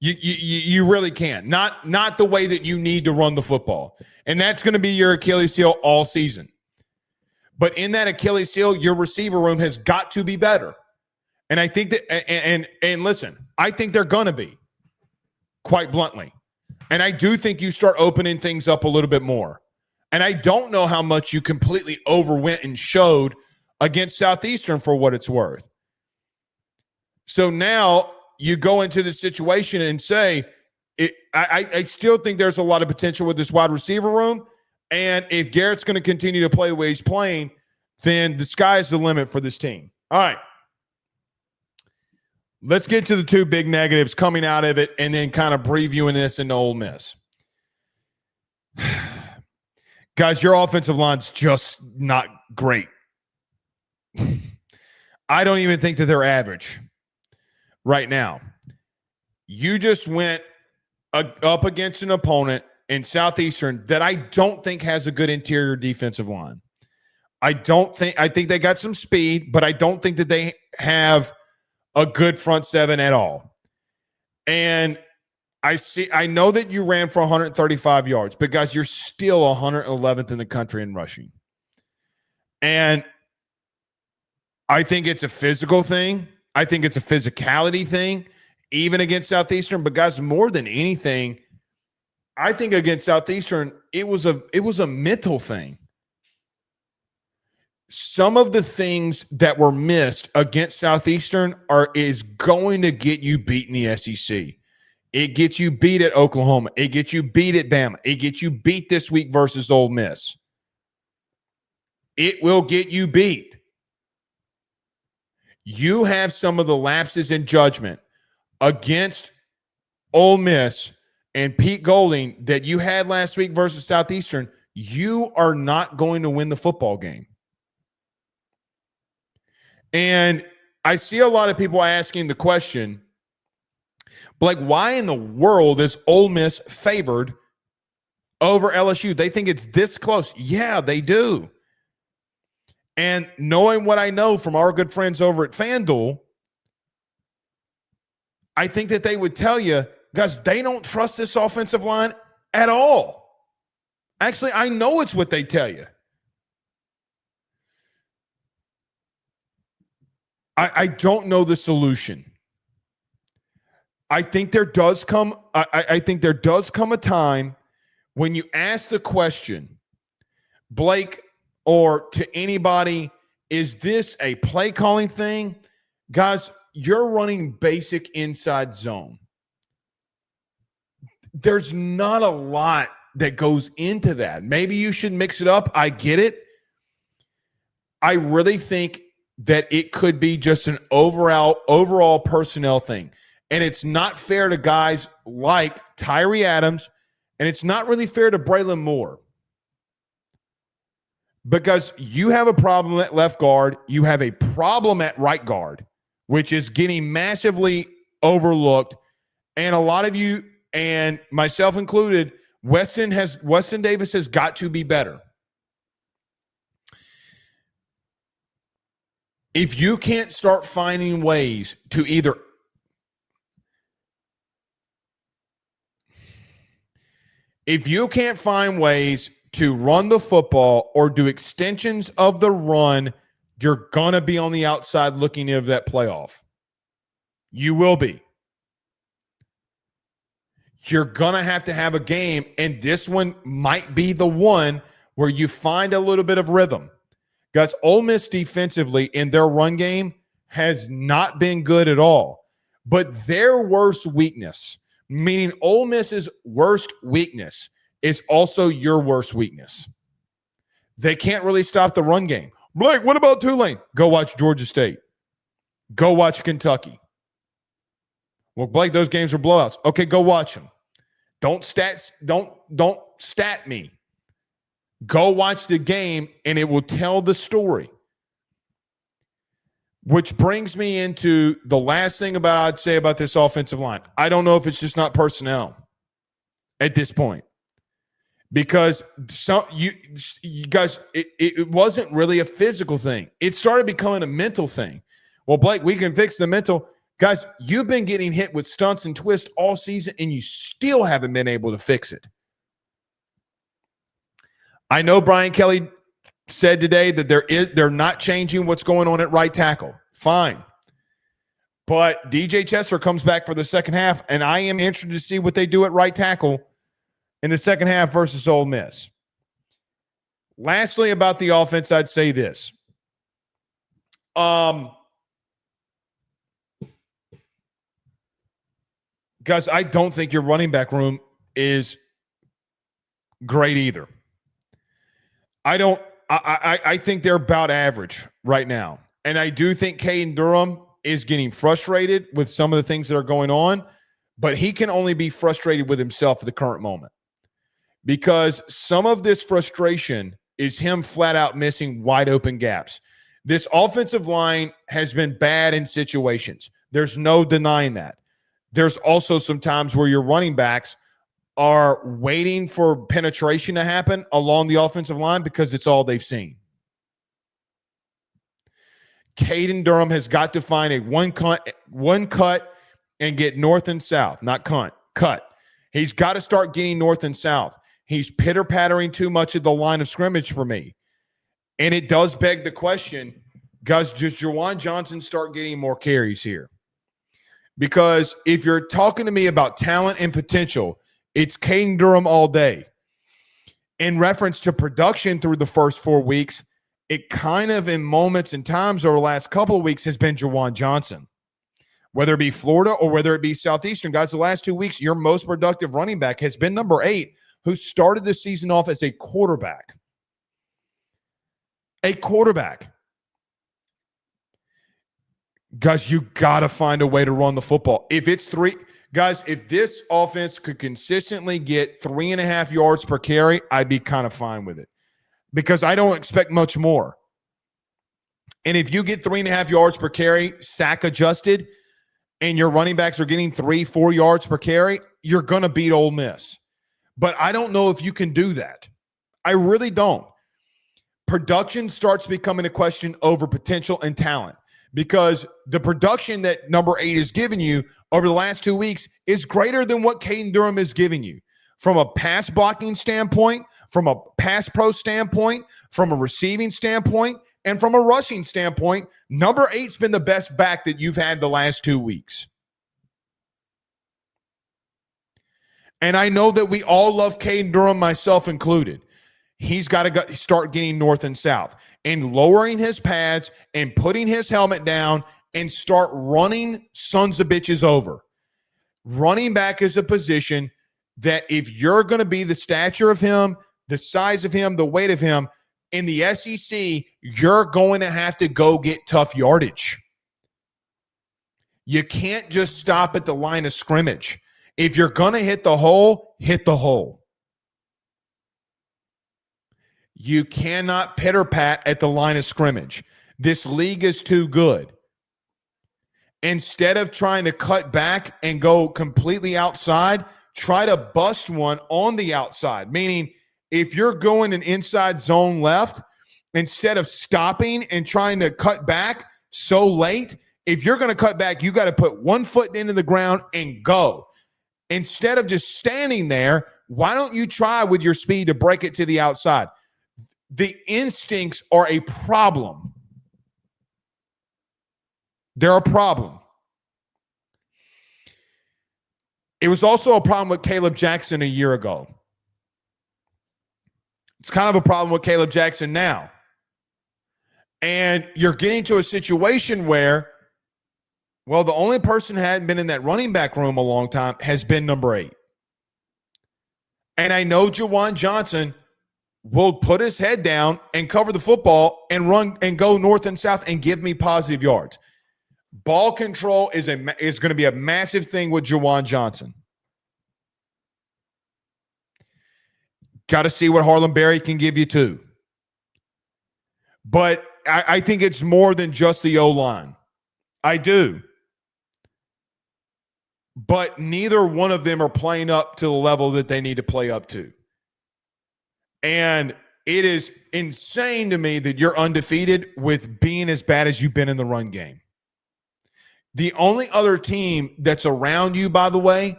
You really can't. Not the way that you need to run the football. And that's going to be your Achilles heel all season. But in that Achilles heel, your receiver room has got to be better. And I think that, and listen, I think they're going to be, quite bluntly. And I do think you start opening things up a little bit more. And I don't know how much you completely overwent and showed against Southeastern for what it's worth. So now you go into the situation and say, I still think there's a lot of potential with this wide receiver room. And if Garrett's going to continue to play the way he's playing, then the sky's the limit for this team. All right. Let's get to the 2 big negatives coming out of it and then kind of previewing this into Ole Miss. Guys, your offensive line's just not great. I don't even think that they're average right now. You just went up against an opponent in Southeastern that I don't think has a good interior defensive line. I think they got some speed, but I don't think that they have a good front seven at all. And I know that you ran for 135 yards, but guys, you're still 111th in the country in rushing. And I think it's a physical thing. I think it's a physicality thing, even against Southeastern. But guys, more than anything, I think against Southeastern, it was a mental thing. Some of the things that were missed against Southeastern is going to get you beat in the SEC. It gets you beat at Oklahoma. It gets you beat at Bama. It gets you beat this week versus Ole Miss. It will get you beat. You have some of the lapses in judgment against Ole Miss and Pete Golding that you had last week versus Southeastern. You are not going to win the football game. And I see a lot of people asking the question, like, why in the world is Ole Miss favored over LSU? They think it's this close. Yeah, they do. And knowing what I know from our good friends over at FanDuel, I think that they would tell you, guys, they don't trust this offensive line at all. Actually, I know it's what they tell you. I don't know the solution. I think there does come a time when you ask the question, Blake, or to anybody, is this a play calling thing? Guys, you're running basic inside zone. There's not a lot that goes into that. Maybe you should mix it up. I get it. I really think that it could be just an overall personnel thing. And it's not fair to guys like Tyree Adams, and it's not really fair to Braylon Moore. Because you have a problem at left guard, you have a problem at right guard, which is getting massively overlooked. And a lot of you, and myself included, Weston Davis has got to be better. If you can't start finding ways to either to run the football or do extensions of the run, you're going to be on the outside looking into that playoff. You will be. you're going to have a game, and this one might be the one where you find a little bit of rhythm. Guys, Ole Miss defensively in their run game has not been good at all. But their worst weakness, meaning Ole Miss's worst weakness, is also your worst weakness. They can't really stop the run game. Blake, what about Tulane? Go watch Georgia State. Go watch Kentucky. Well, Blake, those games are blowouts. Okay, go watch them. Don't stat me. Go watch the game, and it will tell the story. Which brings me into the last thing I'd say about this offensive line. I don't know if it's just not personnel at this point. Because you guys, it wasn't really a physical thing. It started becoming a mental thing. Well, Blake, we can fix the mental. Guys, you've been getting hit with stunts and twists all season, and you still haven't been able to fix it. I know Brian Kelly said today that they're not changing what's going on at right tackle. Fine. But DJ Chester comes back for the second half, and I am interested to see what they do at right tackle in the second half versus Ole Miss. Lastly, about the offense, I'd say this. Guys, I don't think your running back room is great either. I think they're about average right now. And I do think Caden Durham is getting frustrated with some of the things that are going on, but he can only be frustrated with himself at the current moment. Because some of this frustration is him flat out missing wide open gaps. This offensive line has been bad in situations. There's no denying that. There's also some times where your running backs are waiting for penetration to happen along the offensive line because it's all they've seen. Caden Durham has got to find a one cut and get north and south, not cut. He's got to start getting north and south. He's pitter-pattering too much at the line of scrimmage for me. And it does beg the question, does Juwan Johnson start getting more carries here? Because if you're talking to me about talent and potential, it's Caden Durham all day. In reference to production through the first 4 weeks, it kind of in moments and times over the last couple of weeks has been Juwan Johnson. Whether it be Florida or whether it be Southeastern, guys, the last 2 weeks, your most productive running back has been number 8, who started the season off as a quarterback. A quarterback. Guys, you got to find a way to run the football. If it's if this offense could consistently get 3.5 yards per carry, I'd be kind of fine with it because I don't expect much more. And if you get 3.5 yards per carry, sack adjusted, and your running backs are getting 3-4 yards per carry, you're going to beat Ole Miss. But I don't know if you can do that. I really don't. Production starts becoming a question over potential and talent because the production that number 8 is giving you over the last 2 weeks is greater than what Caden Durham is giving you from a pass blocking standpoint, from a pass pro standpoint, from a receiving standpoint, and from a rushing standpoint. Number 8's been the best back that you've had the last 2 weeks. And I know that we all love Caden Durham, myself included. He's got to start getting north and south and lowering his pads and putting his helmet down and start running sons of bitches over. Running back is a position that if you're going to be the stature of him, the size of him, the weight of him, in the SEC, you're going to have to go get tough yardage. You can't just stop at the line of scrimmage. If you're going to hit the hole, hit the hole. You cannot pitter-pat at the line of scrimmage. This league is too good. Instead of trying to cut back and go completely outside, try to bust one on the outside. Meaning, if you're going an inside zone left, instead of stopping and trying to cut back so late, if you're going to cut back, you got to put 1 foot into the ground and go. Instead of just standing there, why don't you try with your speed to break it to the outside? The instincts are a problem. They're a problem. It was also a problem with Caleb Jackson a year ago. It's kind of a problem with Caleb Jackson now. And you're getting to a situation where, well, the only person who hadn't been in that running back room a long time has been number 8. And I know Juwan Johnson will put his head down and cover the football and run and go north and south and give me positive yards. Ball control is going to be a massive thing with Juwan Johnson. Got to see what Harlem Berry can give you too. But I think it's more than just the O-line. I do. But neither one of them are playing up to the level that they need to play up to. And it is insane to me that you're undefeated with being as bad as you've been in the run game. The only other team that's around you, by the way,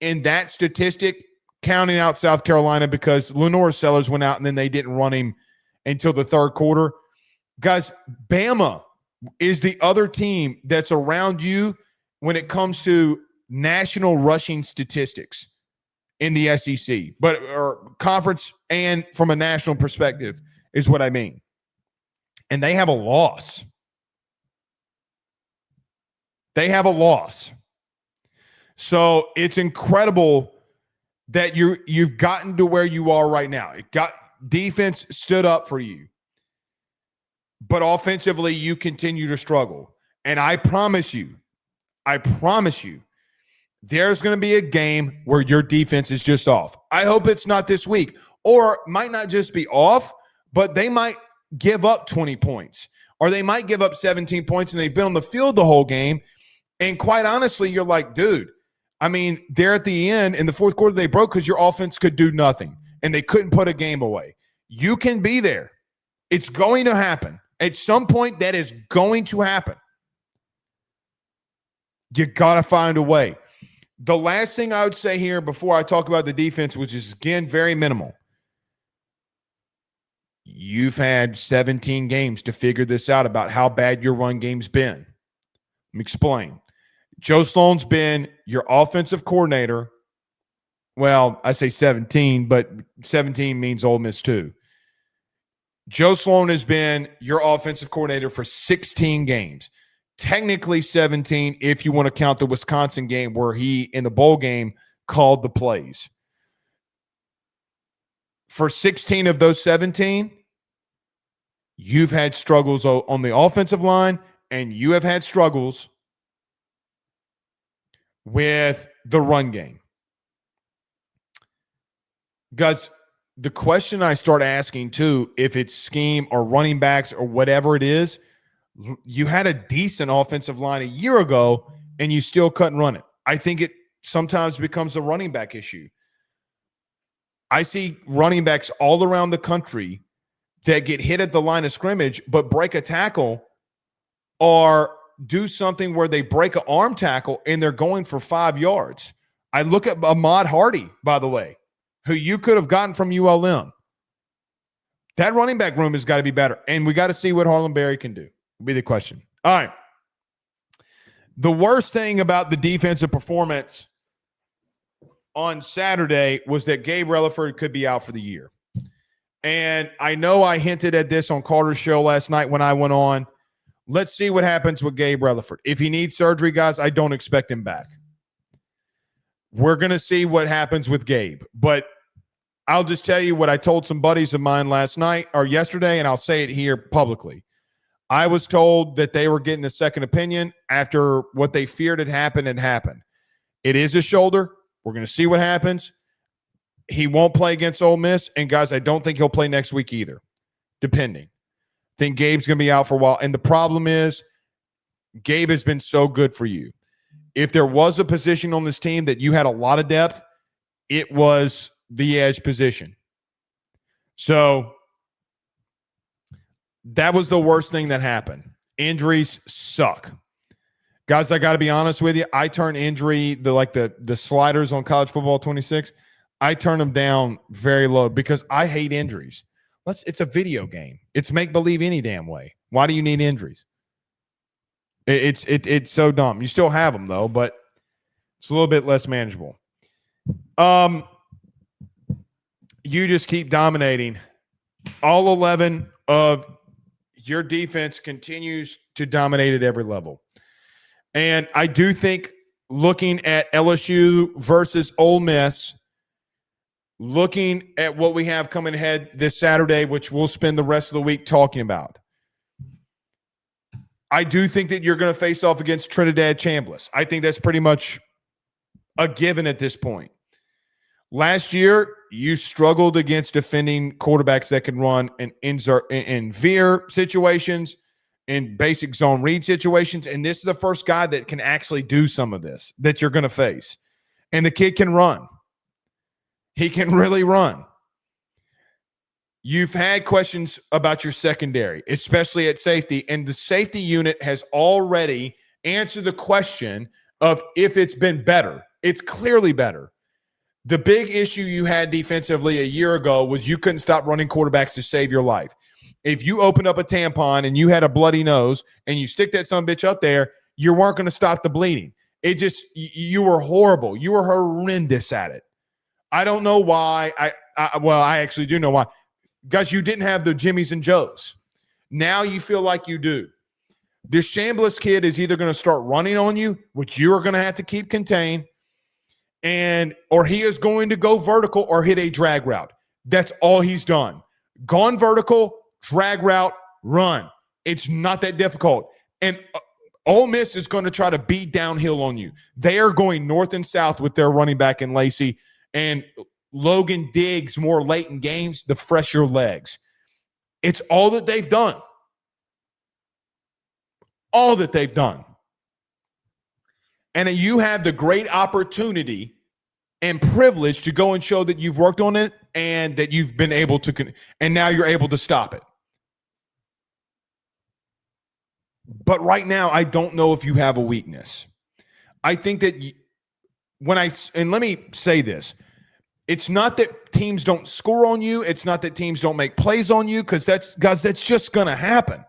in that statistic, counting out South Carolina because Lenore Sellers went out and then they didn't run him until the third quarter. Guys, Bama is the other team that's around you when it comes to national rushing statistics in the SEC, but or conference and from a national perspective is what I mean. And they have a loss. They have a loss. So it's incredible that you've gotten to where you are right now. It got defense stood up for you. But offensively, you continue to struggle. And I promise you, there's going to be a game where your defense is just off. I hope it's not this week. Or might not just be off, but they might give up 20 points. Or they might give up 17 points and they've been on the field the whole game. And quite honestly, you're like, dude, I mean, they're at the end in the fourth quarter, they broke because your offense could do nothing. And they couldn't put a game away. You can be there. It's going to happen. At some point, that is going to happen. You got to find a way. The last thing I would say here before I talk about the defense, which is, again, very minimal. You've had 17 games to figure this out about how bad your run game's been. Let me explain. Joe Sloan's been your offensive coordinator. Well, I say 17, but 17 means Ole Miss too. Joe Sloan has been your offensive coordinator for 16 games. Technically 17 if you want to count the Wisconsin game where he, in the bowl game, called the plays. For 16 of those 17, you've had struggles on the offensive line, and you have had struggles with the run game. Guys, the question I start asking too, if it's scheme or running backs or whatever it is, you had a decent offensive line a year ago and you still couldn't run it. I think it sometimes becomes a running back issue. I see running backs all around the country that get hit at the line of scrimmage but break a tackle or do something where they break an arm tackle and they're going for 5 yards. I look at Ahmad Hardy, by the way, who you could have gotten from ULM. That running back room has got to be better. And we got to see what Harlem Berry can do, will be the question. All right. The worst thing about the defensive performance on Saturday was that Gabe Relaford could be out for the year. And I know I hinted at this on Carter's show last night when I went on. Let's see what happens with Gabe Relaford. If he needs surgery, guys, I don't expect him back. We're going to see what happens with Gabe. But I'll just tell you what I told some buddies of mine last night or yesterday, and I'll say it here publicly. I was told that they were getting a second opinion after what they feared had happened had happened. It is a shoulder. We're going to see what happens. He won't play against Ole Miss. And, guys, I don't think he'll play next week either, depending. I think Gabe's going to be out for a while. And the problem is Gabe has been so good for you. If there was a position on this team that you had a lot of depth, it was the edge position. So that was the worst thing that happened. Injuries suck. Guys, I got to be honest with you. I turn injury, the sliders on College Football 26, I turn them down very low because I hate injuries. It's a video game. It's make-believe any damn way. Why do you need injuries? It's so dumb. You still have them, though, but It's a little bit less manageable. You just keep dominating. All 11 of your defense continues to dominate at every level. And I do think looking at LSU versus Ole Miss, looking at what we have coming ahead this Saturday, which we'll spend the rest of the week talking about, I do think that you're going to face off against Trinidad Chambliss. I think that's pretty much a given at this point. Last year, you struggled against defending quarterbacks that can run in veer situations, in basic zone read situations, and this is the first guy that can actually do some of this that you're going to face. And the kid can run. He can really run. You've had questions about your secondary, especially at safety, and the safety unit has already answered the question of if it's been better. It's clearly better. The big issue you had defensively a year ago was you couldn't stop running quarterbacks to save your life. If you opened up a tampon and you had a bloody nose and you stick that son of a bitch up there, you weren't going to stop the bleeding. It just, you were horrible. You were horrendous at it. I don't know why. I actually do know why. Guys, you didn't have the Jimmies and Joes. Now you feel like you do. This Chambliss kid is either going to start running on you, which you are going to have to keep contained, or he is going to go vertical or hit a drag route. That's all he's done. Gone vertical, drag route, run. It's not that difficult. And Ole Miss is going to try to beat downhill on you. They are going north and south with their running back in Lacey, and Logan Diggs more late in games, the fresher legs. It's all that they've done. All that they've done. And you have the great opportunity and privilege to go and show that you've worked on it and that you've been able to, and now you're able to stop it. But right now, I don't know if you have a weakness. I think that and let me say this, it's not that teams don't score on you. It's not that teams don't make plays on you, because that's just going to happen.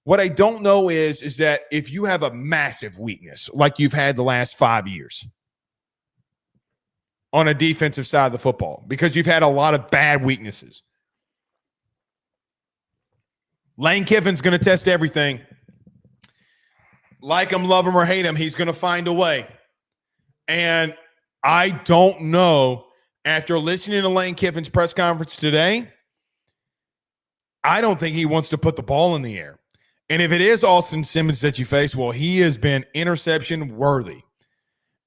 What I don't know is that if you have a massive weakness like you've had the last 5 years on a defensive side of the football, because you've had a lot of bad weaknesses. Lane Kiffin's going to test everything. Like him, love him, or hate him, he's going to find a way. And I don't know, after listening to Lane Kiffin's press conference today, I don't think he wants to put the ball in the air. And if it is Austin Simmons that you face, well, he has been interception worthy.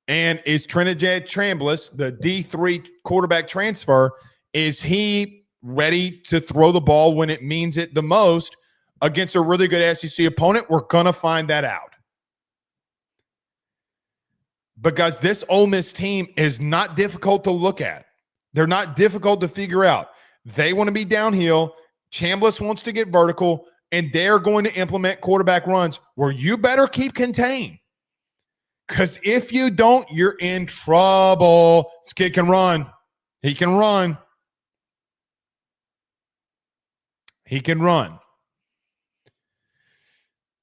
And is Trinidad Chambliss, the D3 quarterback transfer, is he ready to throw the ball when it means it the most against a really good SEC opponent? We're going to find that out. Because this Ole Miss team is not difficult to look at. They're not difficult to figure out. They want to be downhill. Chambliss wants to get vertical, and they're going to implement quarterback runs where you better keep contained. Because if you don't, you're in trouble. This kid can run. He can run. He can run.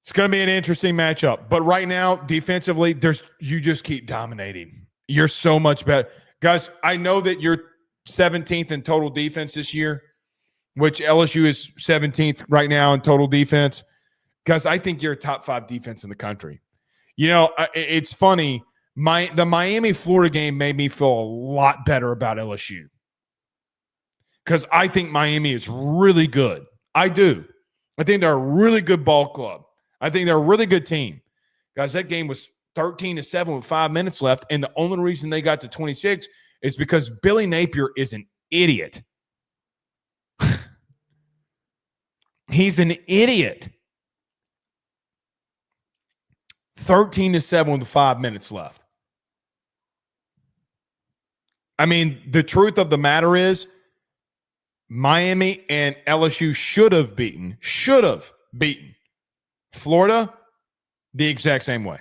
It's going to be an interesting matchup. But right now, defensively, you just keep dominating. You're so much better. Guys, I know that you're 17th in total defense this year, which LSU is 17th right now in total defense. Guys, I think you're a top 5 defense in the country. You know, it's funny. The Miami-Florida game made me feel a lot better about LSU, because I think Miami is really good. I do. I think they're a really good ball club. I think they're a really good team. Guys, that game was 13-7 with 5 minutes left, and the only reason they got to 26 is because Billy Napier is an idiot. He's an idiot. 13-7 with 5 minutes left. I mean, the truth of the matter is Miami and LSU should have beaten Florida the exact same way.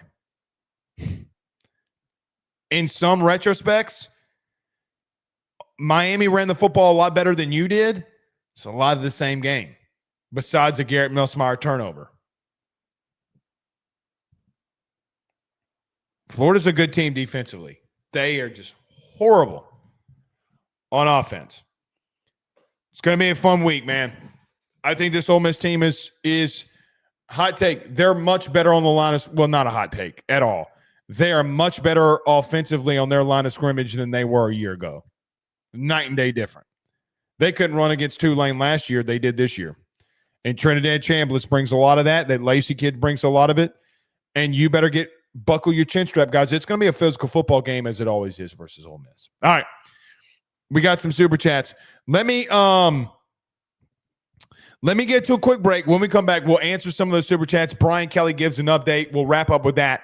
In some retrospects, Miami ran the football a lot better than you did. It's a lot of the same game, besides a Garrett Nussmeier turnover. Florida's a good team defensively. They are just horrible on offense. It's going to be a fun week, man. I think this Ole Miss team is hot take. They're much better on the line of, well, not a hot take at all. They are much better offensively on their line of scrimmage than they were a year ago. Night and day different. They couldn't run against Tulane last year. They did this year. And Trinidad Chambliss brings a lot of that. That Lacey kid brings a lot of it. And you better buckle your chin strap, guys. It's going to be a physical football game as it always is versus Ole Miss. All right. We got some super chats. Let me get to a quick break. When we come back, we'll answer some of those super chats. Brian Kelly gives an update. We'll wrap up with that,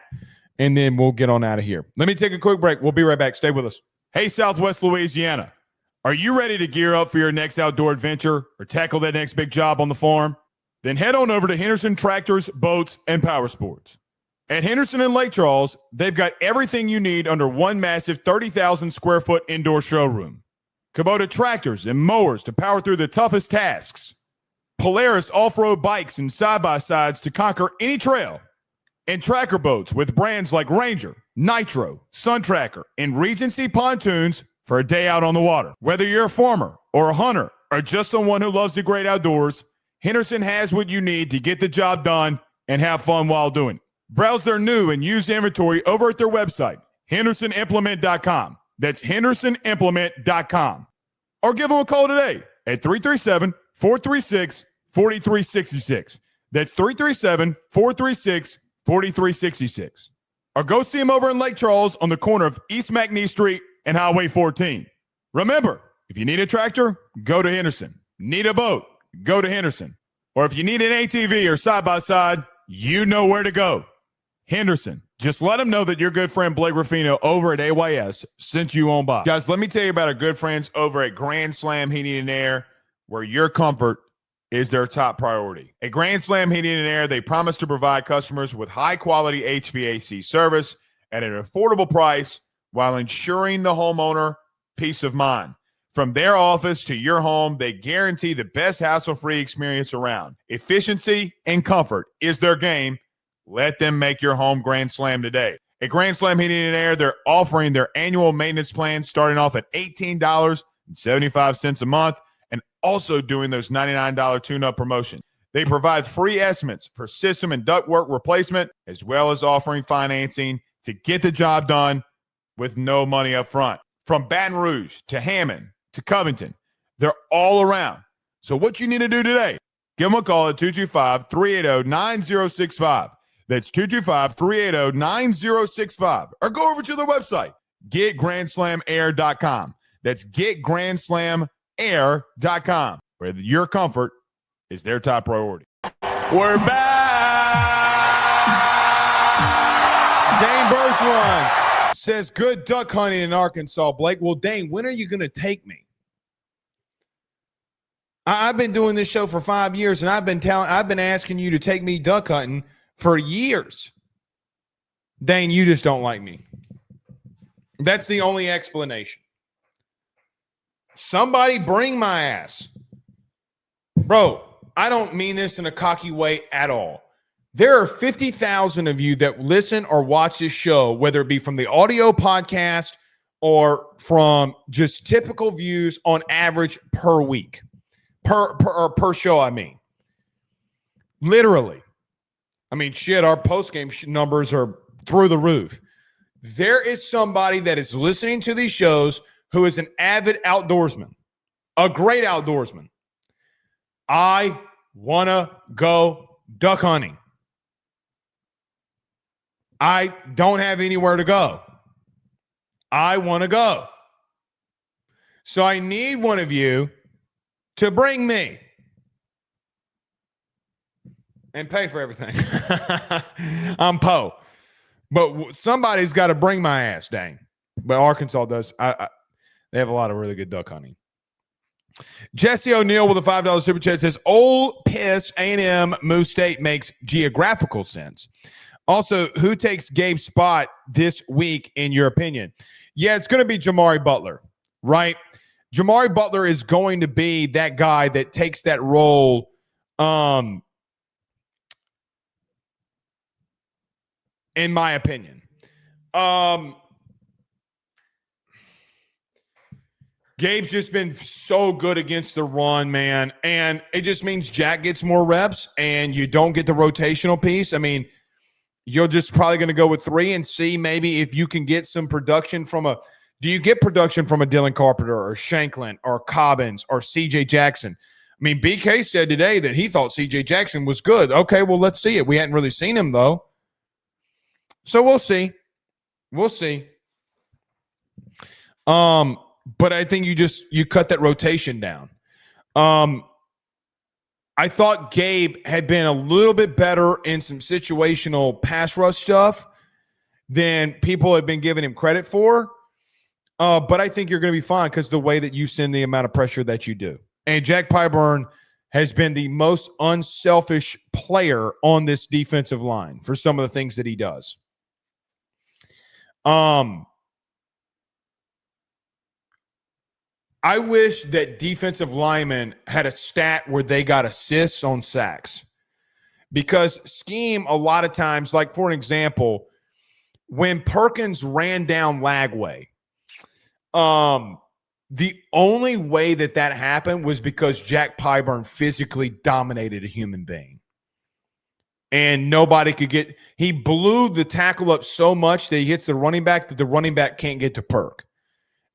and then we'll get on out of here. Let me take a quick break. We'll be right back. Stay with us. Hey, Southwest Louisiana. Are you ready to gear up for your next outdoor adventure or tackle that next big job on the farm? Then head on over to Henderson Tractors, Boats, and Power Sports. At Henderson and Lake Charles, they've got everything you need under one massive 30,000 square foot indoor showroom. Kubota tractors and mowers to power through the toughest tasks. Polaris off-road bikes and side-by-sides to conquer any trail. And tracker boats with brands like Ranger, Nitro, Sun Tracker, and Regency pontoons for a day out on the water. Whether you're a farmer or a hunter or just someone who loves the great outdoors, Henderson has what you need to get the job done and have fun while doing it. Browse their new and used inventory over at their website, hendersonimplement.com. That's hendersonimplement.com. Or give them a call today at 337-436-4366. That's 337-436-4366. Or go see them over in Lake Charles on the corner of East McNee Street and Highway 14. Remember, if you need a tractor, go to Henderson. Need a boat, go to Henderson. Or if you need an ATV or side-by-side, you know where to go. Henderson. Just let them know that your good friend Blake Ruffino over at AYS sent you on by. Guys, let me tell you about our good friends over at Grand Slam Heating and Air, where your comfort is their top priority. At Grand Slam Heating and Air, they promise to provide customers with high-quality HVAC service at an affordable price while ensuring the homeowner peace of mind. From their office to your home, they guarantee the best hassle-free experience around. Efficiency and comfort is their game. Let them make your home Grand Slam today. At Grand Slam Heating and Air, they're offering their annual maintenance plan starting off at $18.75 a month and also doing those $99 tune-up promotion. They provide free estimates for system and ductwork replacement, as well as offering financing to get the job done with no money up front. From Baton Rouge to Hammond to Covington, they're all around. So what you need to do today, give them a call at 225-380-9065. That's 225-380-9065. Or go over to their website, getgrandslamair.com. That's getgrandslamair.com, where your comfort is their top priority. We're back. Dane Bergeron says, good duck hunting in Arkansas, Blake. Well, Dane, when are you going to take me? I've been doing this show for 5 years, and I've been asking you to take me duck hunting for years. Dane, you just don't like me. That's the only explanation. Somebody bring my ass. Bro, I don't mean this in a cocky way at all. There are 50,000 of you that listen or watch this show, whether it be from the audio podcast or from just typical views on average per week. Per show, I mean. Literally. I mean, shit, our post-game numbers are through the roof. There is somebody that is listening to these shows who is an avid outdoorsman, a great outdoorsman. I want to go duck hunting. I don't have anywhere to go. I want to go. So I need one of you to bring me and pay for everything. I'm Poe. But somebody's got to bring my ass, dang. But Arkansas does. They have a lot of really good duck hunting. Jesse O'Neill with a $5 super chat says, Ole Miss A&M Moose State makes geographical sense. Also, who takes Gabe's spot this week, in your opinion? Yeah, it's going to be Jamari Butler, right? Jamari Butler is going to be that guy that takes that role in my opinion. Gabe's just been so good against the run, man. And it just means Jack gets more reps and you don't get the rotational piece. I mean, you're just probably going to go with 3 and see maybe if you can get some production from do you get production from a Dylan Carpenter or Shanklin or Cobbins or CJ Jackson? I mean, BK said today that he thought CJ Jackson was good. Okay, well, let's see it. We hadn't really seen him, though. So we'll see. We'll see. But I think you cut that rotation down. I thought Gabe had been a little bit better in some situational pass rush stuff than people have been giving him credit for. But I think you're going to be fine because the way that you send the amount of pressure that you do. And Jack Pyburn has been the most unselfish player on this defensive line for some of the things that he does. I wish that defensive linemen had a stat where they got assists on sacks. Because scheme, a lot of times, like for an example, when Perkins ran down Lagway, the only way that happened was because Jack Pyburn physically dominated a human being. And nobody could get – he blew the tackle up so much that he hits the running back that the running back can't get to Perk.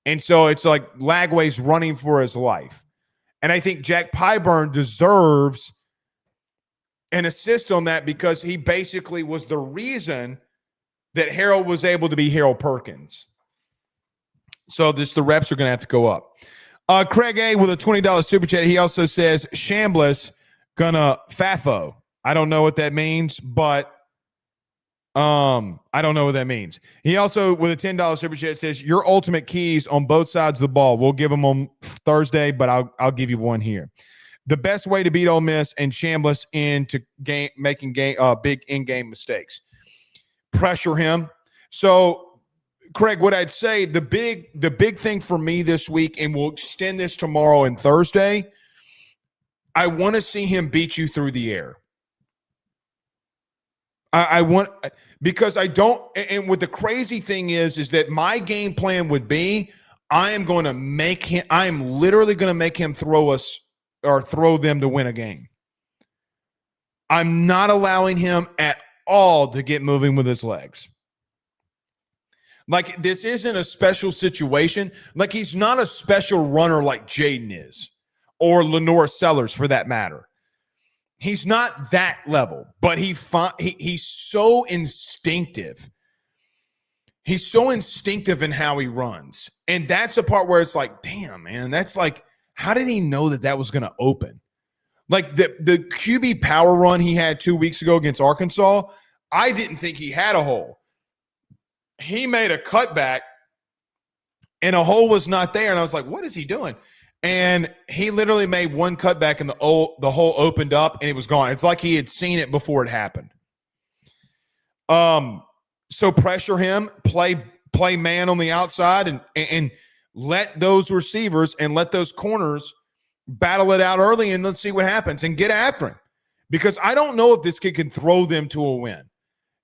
And so it's like Lagway's running for his life. And I think Jack Pyburn deserves an assist on that because he basically was the reason that Harold was able to be Harold Perkins. So the reps are going to have to go up. Craig A. with a $20 super chat. He also says, Shambliss gonna FAFO. I don't know what that means, but I don't know what that means. He also, with a $10 super chat, says, your ultimate keys on both sides of the ball. We'll give them on Thursday, but I'll give you one here. The best way to beat Ole Miss and Shambliss into making big in-game mistakes. Pressure him. So, Craig, what I'd say, the big thing for me this week, and we'll extend this tomorrow and Thursday, I want to see him beat you through the air. I want, because I don't, and what the crazy thing is that my game plan would be, I am literally going to make him throw them to win a game. I'm not allowing him at all to get moving with his legs. Like, this isn't a special situation. Like, he's not a special runner like Jaden is, or Lenore Sellers for that matter. He's not that level, but he's so instinctive. He's so instinctive in how he runs. And that's the part where it's like, damn, man, that's like, how did he know that was going to open? Like the QB power run he had 2 weeks ago against Arkansas, I didn't think he had a hole. He made a cutback and a hole was not there. And I was like, what is he doing? And he literally made one cutback and the hole opened up and it was gone. It's like he had seen it before it happened. So pressure him, play man on the outside and let those receivers and let those corners battle it out early and let's see what happens and get after him. Because I don't know if this kid can throw them to a win.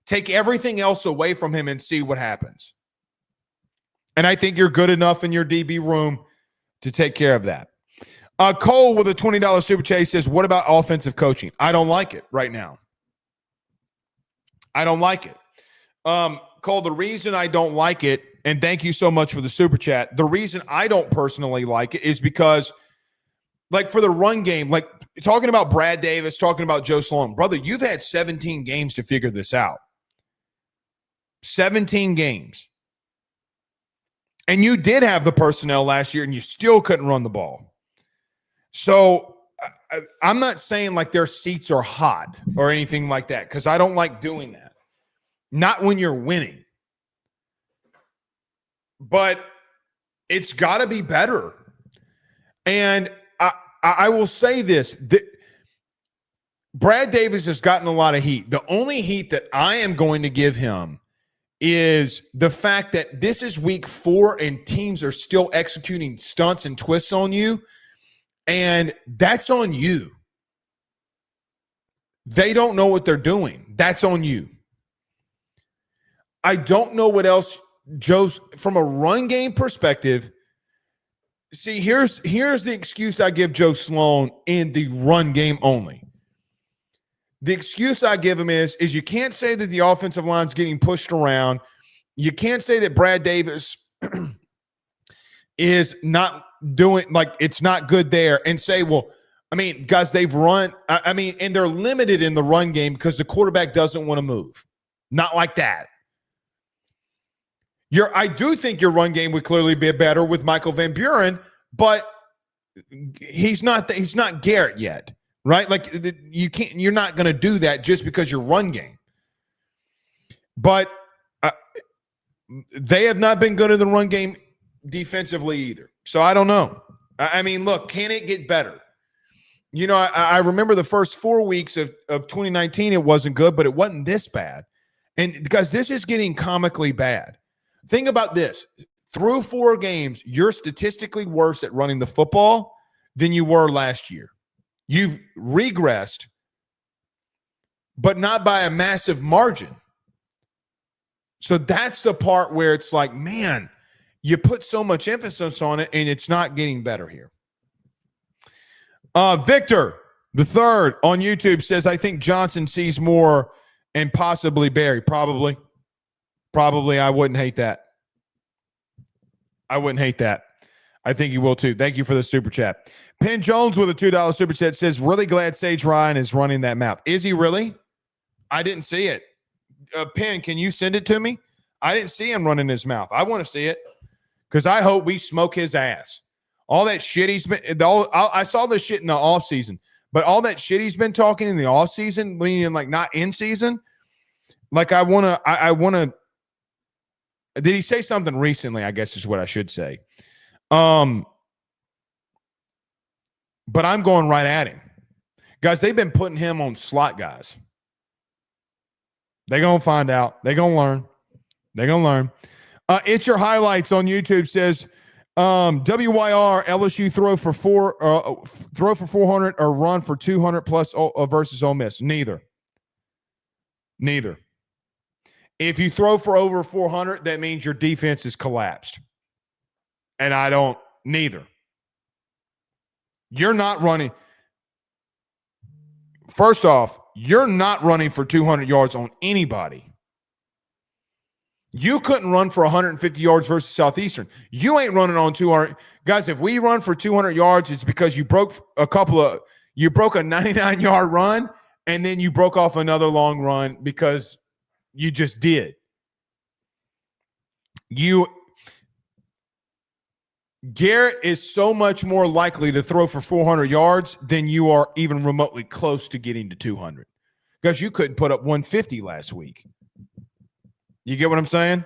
Take everything else away from him and see what happens. And I think you're good enough in your DB room to take care of that. Cole with a $20 super chat says, what about offensive coaching? I don't like it right now. I don't like it. Cole, the reason I don't like it, and thank you so much for the super chat, the reason I don't personally like it is because, like, for the run game, like talking about Brad Davis, talking about Joe Sloan, brother, you've had 17 games to figure this out. 17 games. And you did have the personnel last year, and you still couldn't run the ball. So I'm not saying like their seats are hot or anything like that because I don't like doing that. Not when you're winning. But it's got to be better. And I will say this. Brad Davis has gotten a lot of heat. The only heat that I am going to give him is the fact that this is week 4 and teams are still executing stunts and twists on you, and that's on you. They don't know what they're doing. That's on you. I don't know what else Joe's from a run game perspective. See, here's the excuse I give Joe Sloan in the run game only. The excuse I give him is you can't say that the offensive line's getting pushed around. You can't say that Brad Davis is not doing, like, it's not good there, and say, well, I mean, guys, they've run. I mean, and they're limited in the run game because the quarterback doesn't want to move. Not like that. I do think your run game would clearly be better with Michael Van Buren, but he's not Garrett yet, right? Like, you're not going to do that just because your run game. But they have not been good in the run game defensively either. So I don't know. I mean, look, can it get better? You know, I remember the first 4 weeks of 2019, it wasn't good, but it wasn't this bad. And guys, this is getting comically bad. Think about this. Through 4 games, you're statistically worse at running the football than you were last year. You've regressed, but not by a massive margin. So that's the part where it's like, man, you put so much emphasis on it, and it's not getting better here. Victor, the third on YouTube, says, I think Johnson sees more and possibly Barry. Probably. I wouldn't hate that. I think you will too. Thank you for the super chat. Penn Jones with a $2 super chat says, really glad Sage Ryan is running that mouth. Is he really? I didn't see it. Penn, can you send it to me? I didn't see him running his mouth. I want to see it because I hope we smoke his ass. All that shit he's been – I saw this shit in the offseason, but all that shit he's been talking in the offseason, meaning like not in season, like I want to – did he say something recently, I guess is what I should say. But I'm going right at him. Guys, they've been putting him on slot guys. They're going to find out. They're going to learn. It's Your Highlights on YouTube says – WYR LSU throw for 400 or run for 200 plus versus Ole Miss. Neither. If you throw for over 400, that means your defense is collapsed. And neither. You're not running. First off, you're not running for 200 yards on anybody. You couldn't run for 150 yards versus Southeastern. You ain't running on 200. Guys, if we run for 200 yards, it's because you broke a 99-yard run, and then you broke off another long run because you just did. Garrett is so much more likely to throw for 400 yards than you are even remotely close to getting to 200. Because you couldn't put up 150 last week. You get what I'm saying?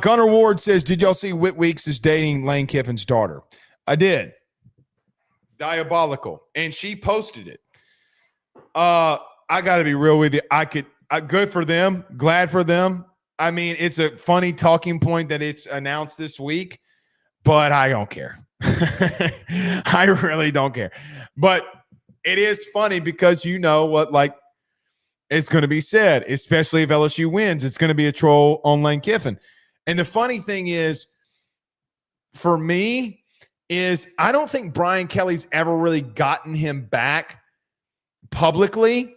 Gunnar Ward says, did y'all see Whit Weeks is dating Lane Kiffin's daughter? I did. Diabolical. And she posted it. I got to be real with you. Good for them. Glad for them. I mean, it's a funny talking point that it's announced this week, but I don't care. I really don't care. But it is funny because you know what, like, it's going to be said, especially if LSU wins. It's going to be a troll on Lane Kiffin. And the funny thing is, for me, is I don't think Brian Kelly's ever really gotten him back publicly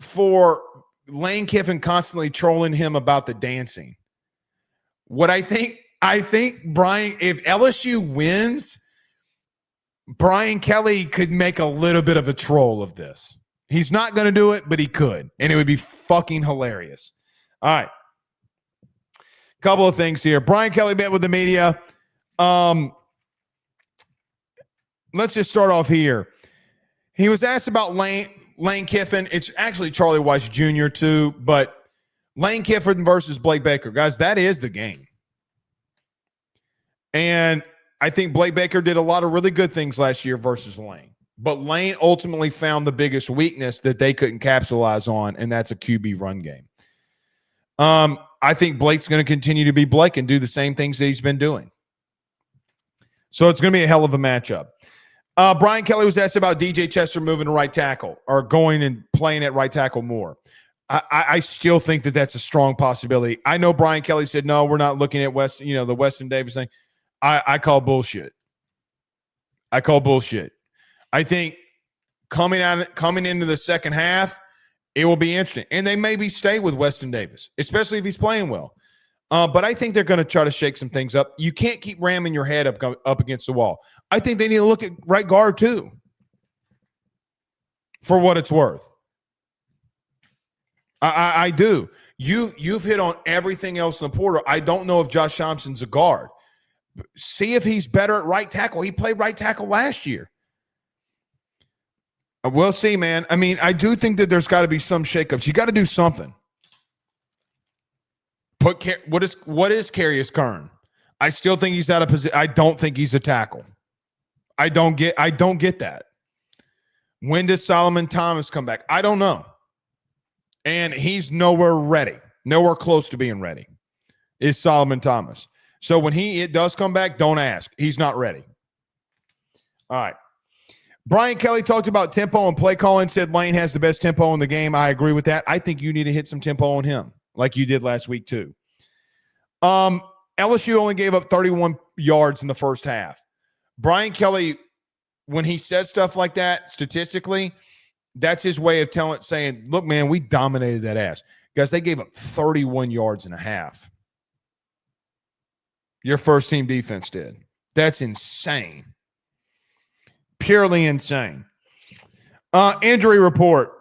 for Lane Kiffin constantly trolling him about the dancing. What I think Brian, if LSU wins, Brian Kelly could make a little bit of a troll of this. He's not going to do it, but he could. And it would be fucking hilarious. All right. Couple of things here. Brian Kelly met with the media. Let's just start off here. He was asked about Lane Kiffin. It's actually Charlie Weiss Jr. too, but Lane Kiffin versus Blake Baker. Guys, that is the game. And I think Blake Baker did a lot of really good things last year versus Lane. But Lane ultimately found the biggest weakness that they couldn't capitalize on, and that's a QB run game. I think Blake's going to continue to be Blake and do the same things that he's been doing. So it's going to be a hell of a matchup. Brian Kelly was asked about DJ Chester moving to right tackle or going and playing at right tackle more. I still think that that's a strong possibility. I know Brian Kelly said, no, we're not looking at the Weston Davis thing. I call bullshit. I think coming into the second half, it will be interesting. And they maybe stay with Weston Davis, especially if he's playing well. But I think they're going to try to shake some things up. You can't keep ramming your head up against the wall. I think they need to look at right guard too, for what it's worth. I do. You've hit on everything else in the portal. I don't know if Josh Thompson's a guard. See if he's better at right tackle. He played right tackle last year. We'll see, man. I mean, I do think that there's got to be some shakeups. You got to do something. What is Carius Kern? I still think he's out of position. I don't think he's a tackle. I don't get that. When does Solomon Thomas come back? I don't know. And he's nowhere close to being ready, is Solomon Thomas. So when it does come back, don't ask. He's not ready. All right. Brian Kelly talked about tempo and play calling, said Lane has the best tempo in the game. I agree with that. I think you need to hit some tempo on him, like you did last week too. LSU only gave up 31 yards in the first half. Brian Kelly, when he says stuff like that, statistically, that's his way of saying, look, man, we dominated that ass. Guys, they gave up 31 yards and a half. Your first team defense did. That's insane. Purely insane. Injury report.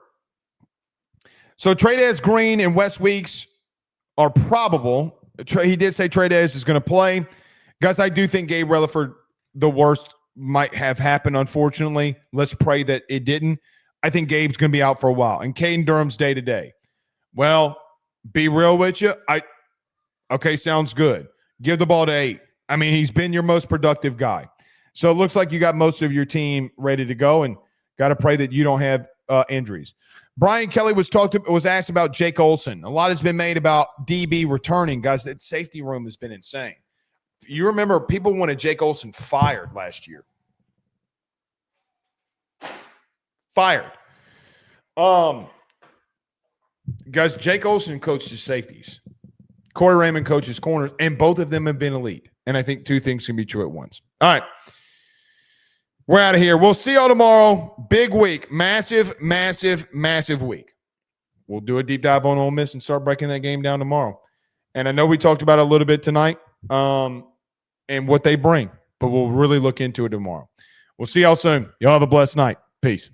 So Trey'Dez Green and Wes Weeks are probable. He did say Trey'Dez is going to play. Guys, I do think Gabe Rutherford, the worst might have happened, unfortunately. Let's pray that it didn't. I think Gabe's going to be out for a while. And Caden Durham's day-to-day. Well, be real with you. Okay, sounds good. Give the ball to 8. I mean, he's been your most productive guy. So it looks like you got most of your team ready to go, and got to pray that you don't have injuries. Brian Kelly was asked about Jake Olson. A lot has been made about DB returning. Guys, that safety room has been insane. You remember people wanted Jake Olson fired last year. Fired. Guys, Jake Olson coaches safeties. Corey Raymond coaches corners, and both of them have been elite. And I think two things can be true at once. All right. We're out of here. We'll see y'all tomorrow. Big week. Massive, massive, massive week. We'll do a deep dive on Ole Miss and start breaking that game down tomorrow. And I know we talked about it a little bit tonight and what they bring, but we'll really look into it tomorrow. We'll see y'all soon. Y'all have a blessed night. Peace.